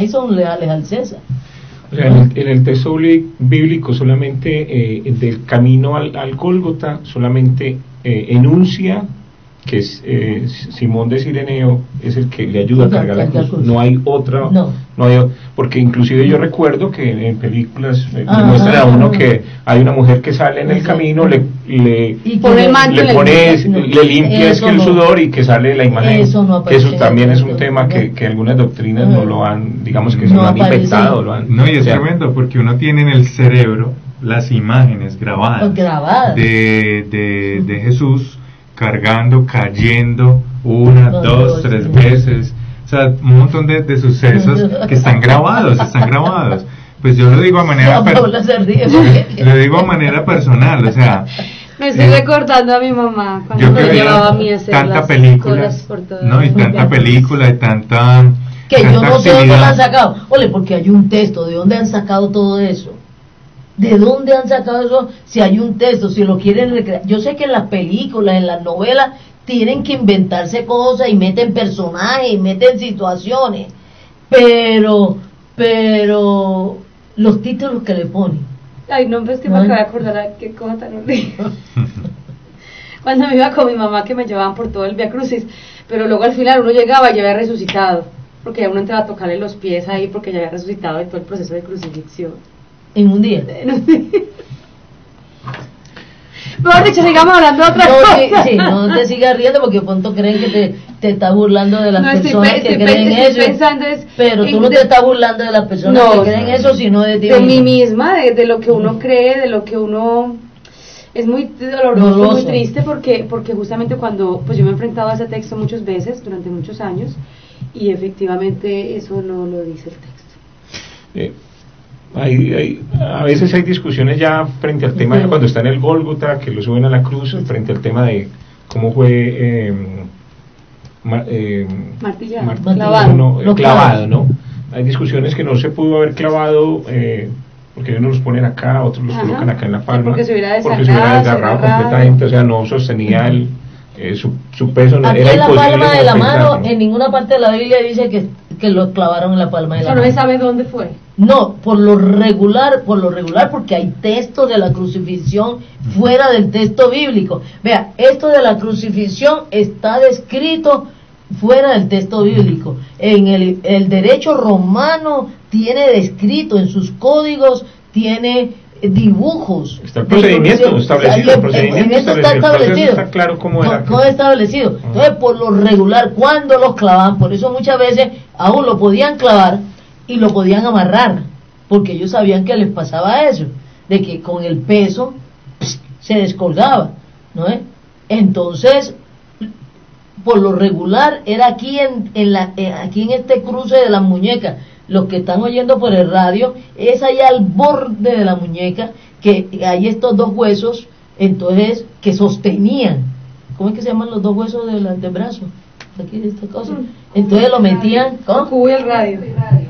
son leales al César.
O sea, en el texto bíblico solamente del camino al Gólgota solamente enuncia que Simón de Cireneo es el que le ayuda a cargar la cruz. No hay otra, no hay, porque inclusive yo recuerdo que en películas le muestran a uno que hay una mujer que sale en el camino, le limpia el sudor, y que sale la imagen. Eso también es un tema que algunas doctrinas no lo han, digamos que se lo han inventado.
Y es tremendo, porque uno tiene en el cerebro las imágenes grabadas. de Jesús cargando, cayendo 1, 2, 3 veces, o sea, un montón de sucesos que están grabados. Pues yo lo digo a manera personal, o sea,
me estoy recordando a mi mamá cuando me llevaba a mí a hacer
tanta película, y tanta película y tanta
que yo no sé dónde la han sacado. Porque hay un texto. ¿De dónde han sacado todo eso? ¿De dónde han sacado eso? Si hay un texto, si lo quieren recrear. Yo sé que en las películas, en las novelas, tienen que inventarse cosas y meten personajes, y meten situaciones, pero los títulos que le ponen.
Ay, no, pues que me acabo de acordar qué cosa tan horrible. Cuando me iba con mi mamá, que me llevaban por todo el Vía Crucis, pero luego al final uno llegaba y ya había resucitado, porque ya uno entraba a tocarle los pies ahí, porque ya había resucitado de todo el proceso de crucifixión.
En un día.
Mejor dicho, sigamos hablando de otras cosas.
Sí, no te sigas riendo, porque pronto creen que te estás burlando de las personas que creen eso. Pero tú no te estás burlando de las personas que creen eso, sino de ti
misma. De mí misma, de lo que uno cree, de lo que uno... Es muy doloroso, muy triste, porque justamente cuando pues yo me he enfrentado a ese texto muchas veces, durante muchos años, y efectivamente eso no lo dice el texto.
A veces hay discusiones ya frente al tema de cuando está en el Gólgota, que lo suben a la cruz, frente al tema de cómo fue clavado, ¿no? Hay discusiones que no se pudo haber clavado, porque unos los ponen acá, otros los colocan acá en la palma,
porque se hubiera
desgarrado completamente, o sea, no sostenía el su peso no
aquí
era
en la
imposible
palma de la mano,
sospecharlo.
en ninguna parte de la Biblia dice que lo clavaron en la palma de la
Eso no
mano.
se sabe dónde fue.
No, por lo regular, porque hay textos de la crucifixión fuera del texto bíblico. Vea, esto de la crucifixión está descrito fuera del texto bíblico. En el derecho romano tiene descrito en sus códigos, tiene dibujos.
Está el procedimiento establecido,
el procedimiento está establecido.
Está claro cómo era.
¿Cómo establecido? Entonces, por lo regular, cuando los clavaban, por eso muchas veces aún lo podían clavar y lo podían amarrar, porque ellos sabían que les pasaba eso, de que con el peso se descolgaba, ¿no es? Entonces, por lo regular era aquí aquí en este cruce de las muñecas. Los que están oyendo por el radio, es allá al borde de la muñeca que hay estos dos huesos, entonces, que sostenían. ¿Cómo es que se llaman los dos huesos del brazo? Aquí de esta cosa. Entonces lo metían, ¿cómo?
Cubo y el radio.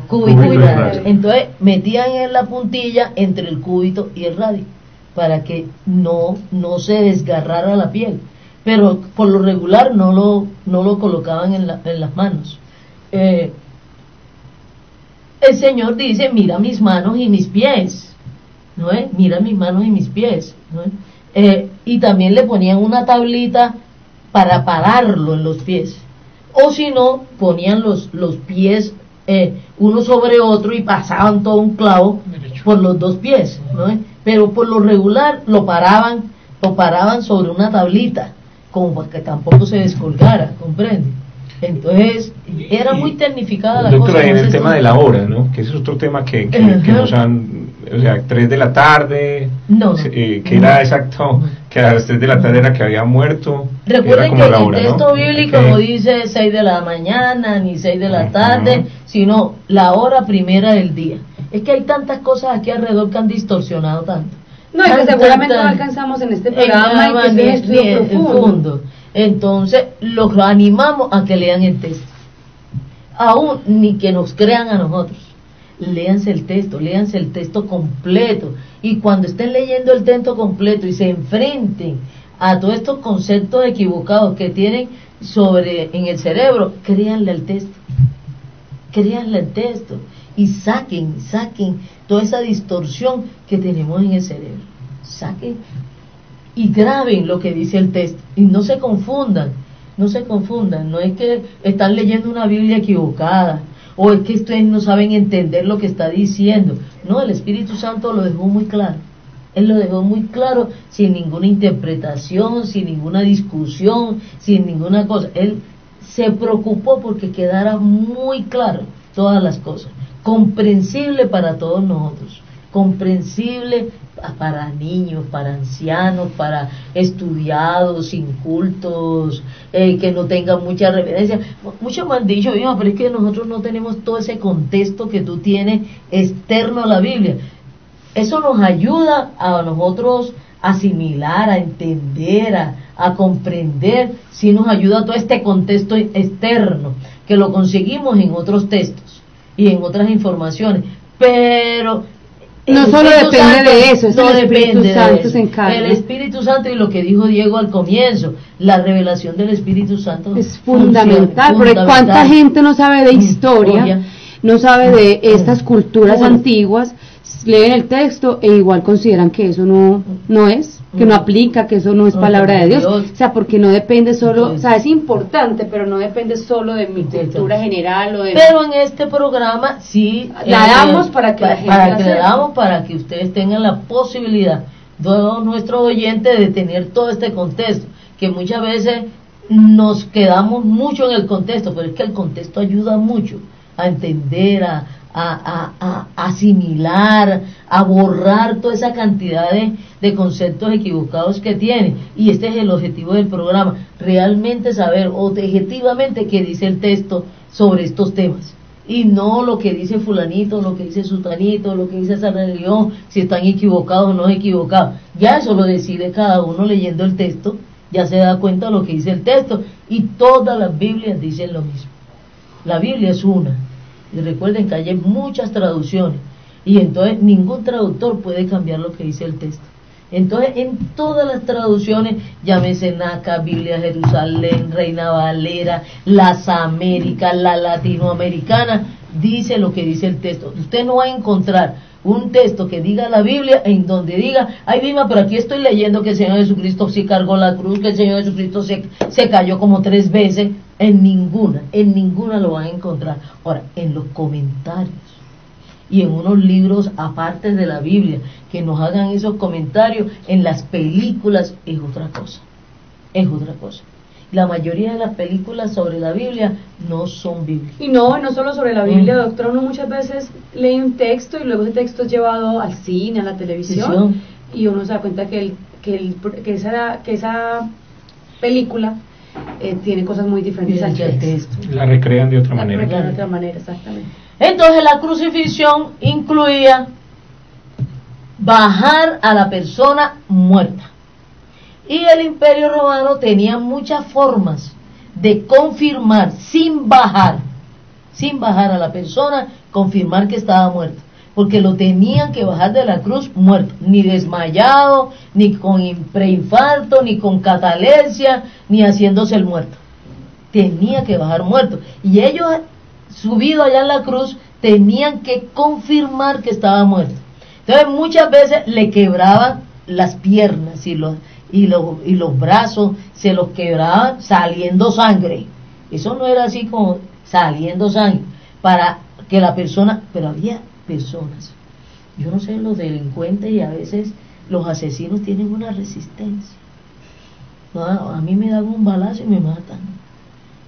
Cúbito y radio. Entonces metían en la puntilla entre el cúbito y el radio, para que no se desgarrara la piel. Pero por lo regular no lo colocaban en las manos. El Señor dice, mira mis manos y mis pies, ¿no es? Mira mis manos y mis pies, ¿no es? Y también le ponían una tablita para pararlo en los pies, o si no, ponían los pies uno sobre otro y pasaban todo un clavo por los dos pies, ¿no es? Pero por lo regular lo paraban sobre una tablita, como para que tampoco se descolgara, ¿comprende? Entonces, era muy tecnificada la
Doctora,
cosa.
en el tema de la hora, ¿no? Que ese es otro tema que nos han... O sea, 3 de la tarde, que era exacto, que a las 3 de la tarde era que había muerto.
Recuerden que
la
el
hora,
texto
¿no?
bíblico no dice 6 de la mañana, ni 6 de la tarde, sino la hora primera del día. Es que hay tantas cosas aquí alrededor que han distorsionado tanto.
No, y que seguramente no alcanzamos en este programa y que es un estudio profundo.
Entonces, los animamos a que lean el texto. Aún ni que nos crean a nosotros. Léanse el texto completo. Y cuando estén leyendo el texto completo y se enfrenten a todos estos conceptos equivocados que tienen en el cerebro, créanle al texto. Créanle al texto. Y saquen toda esa distorsión que tenemos en el cerebro. Saquen y graben lo que dice el texto y no se confundan, no es que están leyendo una Biblia equivocada o es que ustedes no saben entender lo que está diciendo. No, el Espíritu Santo lo dejó muy claro. Él lo dejó muy claro, sin ninguna interpretación, sin ninguna discusión, sin ninguna cosa. Él se preocupó porque quedara muy claro todas las cosas, comprensible para todos nosotros, comprensible para niños, para ancianos, para estudiados, incultos, que no tengan mucha reverencia. Muchos me han dicho, pero es que nosotros no tenemos todo ese contexto que tú tienes externo a la Biblia. Eso nos ayuda a nosotros a asimilar, a entender, a comprender, si nos ayuda todo este contexto externo, que lo conseguimos en otros textos y en otras informaciones, pero
no solo depende de eso, es
no
el Espíritu Santo se encarga.
El Espíritu Santo, y lo que dijo Diego al comienzo, la revelación del Espíritu Santo
es fundamental, porque cuánta gente no sabe de historia, no sabe de estas culturas antiguas, leen el texto e igual consideran que eso no es, que no aplica, que eso no es palabra de Dios. O sea, porque no depende solo, o sea, es importante, pero no depende solo de mi cultura general o de...
Pero en este programa sí
la damos para que la gente
para que ustedes tengan la posibilidad, todos nuestros oyentes, de tener todo este contexto, que muchas veces nos quedamos mucho en el contexto, pero es que el contexto ayuda mucho a entender, a asimilar, a borrar toda esa cantidad de conceptos equivocados que tiene. Y este es el objetivo del programa, realmente saber objetivamente qué dice el texto sobre estos temas, y no lo que dice fulanito, lo que dice sutanito, lo que dice esa religión, si están equivocados o no equivocados. Ya eso lo decide cada uno leyendo el texto, ya se da cuenta de lo que dice el texto, y todas las Biblias dicen lo mismo. La Biblia es una. Y recuerden que hay muchas traducciones, y entonces ningún traductor puede cambiar lo que dice el texto. Entonces, en todas las traducciones, llámese NACA, Biblia Jerusalén, Reina Valera, las Américas, la latinoamericana, dice lo que dice el texto. Usted no va a encontrar un texto que diga la Biblia en donde diga, ay Vilma, pero aquí estoy leyendo que el Señor Jesucristo sí cargó la cruz, que el Señor Jesucristo se cayó como 3 veces. En ninguna lo van a encontrar. Ahora, en los comentarios y en unos libros aparte de la Biblia que nos hagan esos comentarios, en las películas es otra cosa. La mayoría de las películas sobre la Biblia no son bíblicas.
Y no solo sobre la Biblia, doctora, uno muchas veces lee un texto y luego ese texto es llevado al cine, a la televisión, y uno se da cuenta que esa película tiene cosas muy diferentes al texto.
La recrean de otra manera.
Exactamente.
Entonces la crucifixión incluía bajar a la persona muerta. Y el Imperio Romano tenía muchas formas de confirmar sin bajar a la persona, confirmar que estaba muerto. Porque lo tenían que bajar de la cruz muerto, ni desmayado, ni con preinfarto, ni con catalepsia, ni haciéndose el muerto. Tenía que bajar muerto. Y ellos, subidos allá en la cruz, tenían que confirmar que estaba muerto. Entonces muchas veces le quebraban las piernas y los brazos, se los quebraban saliendo sangre. Eso no era así como saliendo sangre, para que la persona, pero había personas, yo no sé, los delincuentes y a veces los asesinos tienen una resistencia. No, a mí me dan un balazo y me matan,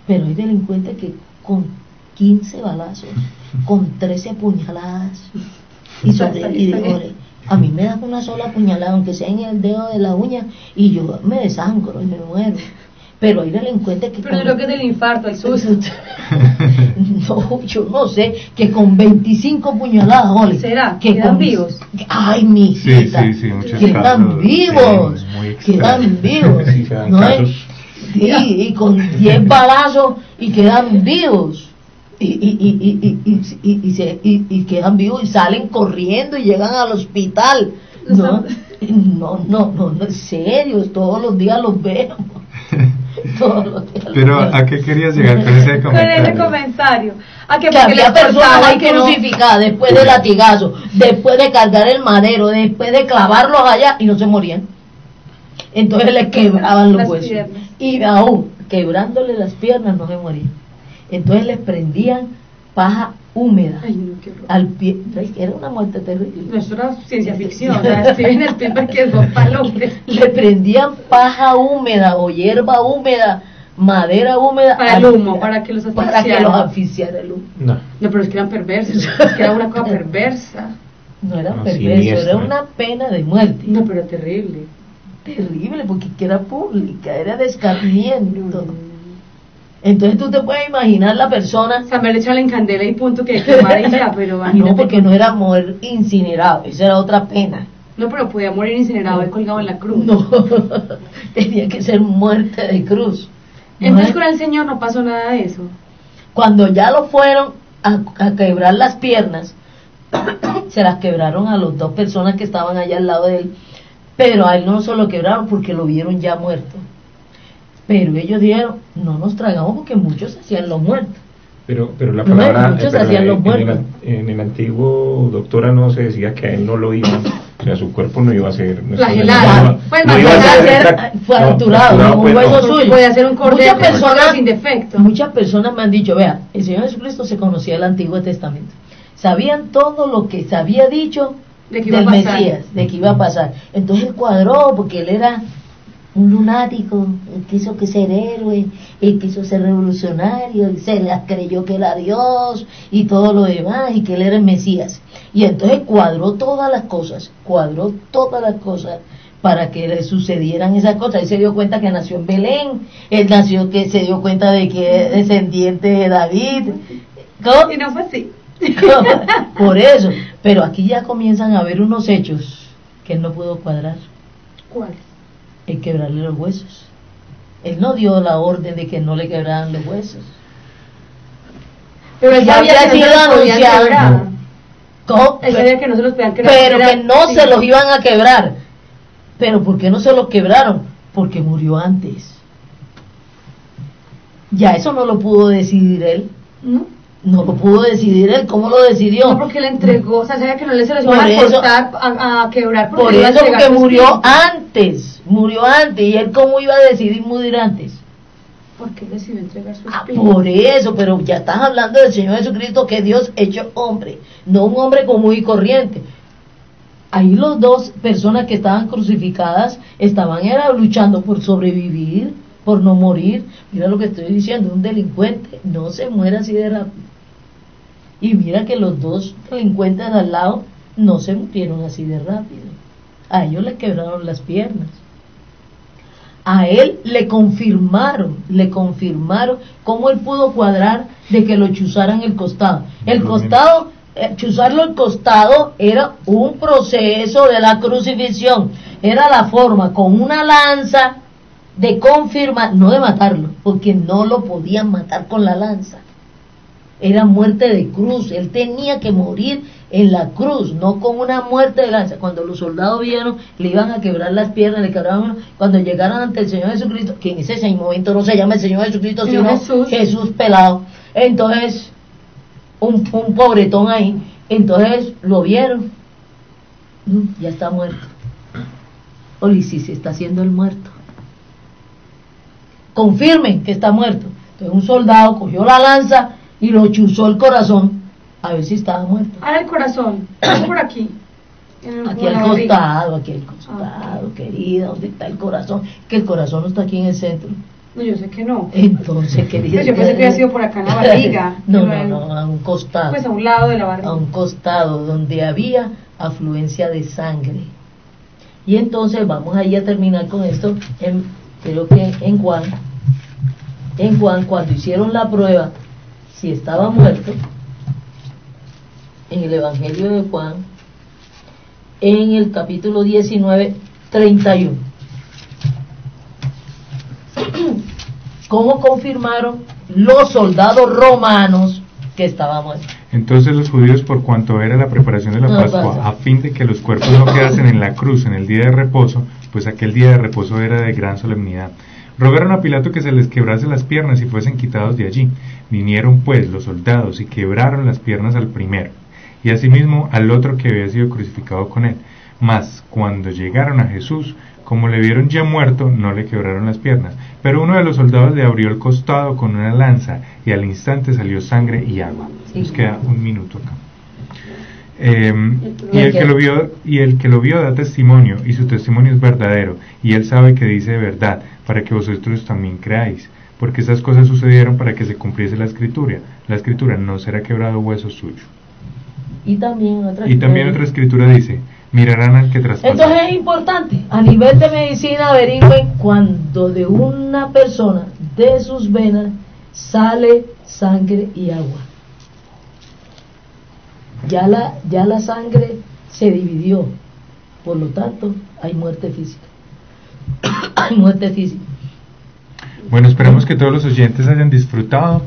pero hay delincuentes que con 15 balazos, con 13 puñaladas y sobreviven. A mí me dan una sola puñalada, aunque sea en el dedo de la uña, y yo me desangro y me muero. Pero hay delincuentes que...
Pero yo creo que es del infarto, el susto.
No, yo no sé, que con 25 puñaladas, Oli,
¿será?
Que
¿Quedan vivos?
Ay, mi hijita,
sí, muchos
quedan
casos,
vivos, quedan vivos.
Sí, se dan
¿no?
casos.
Y con 10 balazos y quedan vivos. Y quedan vivos y salen corriendo y llegan al hospital. No, en serio, todos los días los vemos.
Pero ¿a qué querías llegar con ese comentario?
Con ese comentario. A que
había personas ahí
que
crucificadas después de latigazo, después de cargar el madero, después de clavarlos allá, y no se morían. Entonces les quebraban los huesos.
Piernas.
Y aún quebrándole las piernas no se morían. Entonces les prendían paja húmeda.
Ay, no, qué horror.
Al pie. Era una muerte terrible.
No, eso era ciencia ficción. O sea, estoy en el tema que son palotes.
Le prendían paja húmeda o hierba húmeda, madera húmeda.
Para el humo, para que los
asfixiara el humo.
No,
pero es que eran perversos. Es que era una cosa perversa.
No era
No,
perverso,
siniestro,
era una pena de muerte.
No, pero terrible.
Terrible, porque era pública, era de escarmiento. Entonces tú te puedes imaginar la persona.
O sea, me le echan en candela y punto que quemar y ya, pero
no, porque no era morir incinerado, esa era otra pena.
No, pero podía morir incinerado y colgado en la cruz.
No, tenía que ser muerte de cruz.
Entonces con el Señor no pasó nada de eso.
Cuando ya lo fueron a quebrar las piernas, se las quebraron a las 2 personas que estaban allá al lado de él, pero a él no se lo quebraron porque lo vieron ya muerto. Pero ellos dijeron, no nos tragamos porque muchos hacían los muertos.
Pero la palabra
muchos hacían los muertos.
En el antiguo, doctora, no se decía que a él no lo iban, o sea, su cuerpo no iba a ser
flagelado, pues
no iba a ser
fracturado, un hueso suyo.
Puede ser un cordero
sin defecto. Muchas personas me han dicho, vea, el Señor Jesucristo se conocía el Antiguo Testamento, sabían todo lo que se había dicho del Mesías, de que iba a pasar. Entonces él cuadró, porque él era un lunático, él quiso que ser héroe, él quiso ser revolucionario, él se las creyó que era Dios y todo lo demás, y que él era el Mesías. Y entonces cuadró todas las cosas para que le sucedieran esas cosas. Él se dio cuenta que nació en Belén, se dio cuenta de que es descendiente de David.
Y no fue así.
Por eso, pero aquí ya comienzan a haber unos hechos que él no pudo cuadrar.
¿Cuáles?
El quebrarle los huesos. Él no dio la orden de que no le quebraran los huesos.
Pero él sabía que no se los podían quebrar.
Él
sabía que no se los podían quebrar.
Pero que no se los iban a quebrar. Pero ¿por qué no se lo quebraron? Porque murió antes. Ya eso no lo pudo decidir él. No lo pudo decidir él. ¿Cómo lo decidió?
No, porque le entregó, o sea, sabía que no le se los iban a cortar, a quebrar.
Por eso, porque murió antes. Murió antes. ¿Y él cómo iba a decidir morir antes?
Porque él decidió entregar su espíritu.
Por eso, pero ya estás hablando del Señor Jesucristo, que es Dios hecho hombre, no un hombre común y corriente. Ahí los dos personas que estaban crucificadas estaban luchando por sobrevivir, por no morir. Mira lo que estoy diciendo, un delincuente no se muere así de rápido. Y mira que los dos delincuentes al lado no se murieron así de rápido. A ellos les quebraron las piernas. A él le confirmaron cómo él pudo cuadrar de que lo chuzaran el costado. El costado, chuzarlo el costado era un proceso de la crucifixión, era la forma con una lanza de confirmar, no de matarlo, porque no lo podían matar con la lanza. Era muerte de cruz, él tenía que morir en la cruz, no con una muerte de lanza. Cuando los soldados vieron, le iban a quebrar las piernas, le quebraban, cuando llegaron ante el Señor Jesucristo, que en ese momento no se llama el Señor Jesucristo, sino Jesús pelado. Entonces, un pobretón ahí, entonces lo vieron, ya está muerto. Oli, si se está haciendo el muerto. Confirmen que está muerto. Entonces un soldado cogió la lanza y lo chuzó el corazón a ver si estaba muerto.
Ahora el corazón, por aquí.
Aquí al costado, querida, ¿dónde está el corazón? Que el corazón no está aquí en el centro.
No, yo sé que no.
Entonces, querida.
Yo pensé que había sido por acá en la barriga.
No, a un costado.
Pues a un lado de la barriga.
A un costado, donde había afluencia de sangre. Y entonces vamos ahí a terminar con esto. Creo que en Juan, cuando hicieron la prueba, si estaba muerto, en el Evangelio de Juan, en el capítulo 19, 31. ¿Cómo confirmaron los soldados romanos que estaba muerto?
Entonces los judíos, por cuanto era la preparación de la Pascua, a fin de que los cuerpos no quedasen en la cruz en el día de reposo, pues aquel día de reposo era de gran solemnidad, rogaron a Pilato que se les quebrase las piernas y fuesen quitados de allí. Vinieron pues los soldados y quebraron las piernas al primero, y asimismo al otro que había sido crucificado con él. Mas cuando llegaron a Jesús, como le vieron ya muerto, no le quebraron las piernas. Pero uno de los soldados le abrió el costado con una lanza, y al instante salió sangre y agua. Nos queda un minuto acá. Y el que lo vio da testimonio, y su testimonio es verdadero, y él sabe que dice verdad, para que vosotros también creáis, porque esas cosas sucedieron para que se cumpliese la escritura, no será quebrado hueso suyo.
Y también
otra escritura dice, mirarán al que traspasó.
Entonces es importante, a nivel de medicina averigüen cuando de una persona, de sus venas, sale sangre y agua. Ya la sangre se dividió, por lo tanto hay muerte física. Hay muerte física.
Bueno, esperamos que todos los oyentes hayan disfrutado.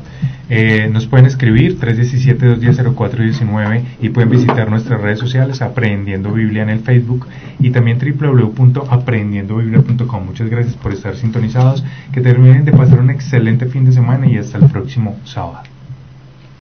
Nos pueden escribir 317-210-0419 y pueden visitar nuestras redes sociales, Aprendiendo Biblia en el Facebook y también www.aprendiendobiblia.com. Muchas gracias por estar sintonizados, que terminen de pasar un excelente fin de semana y hasta el próximo sábado.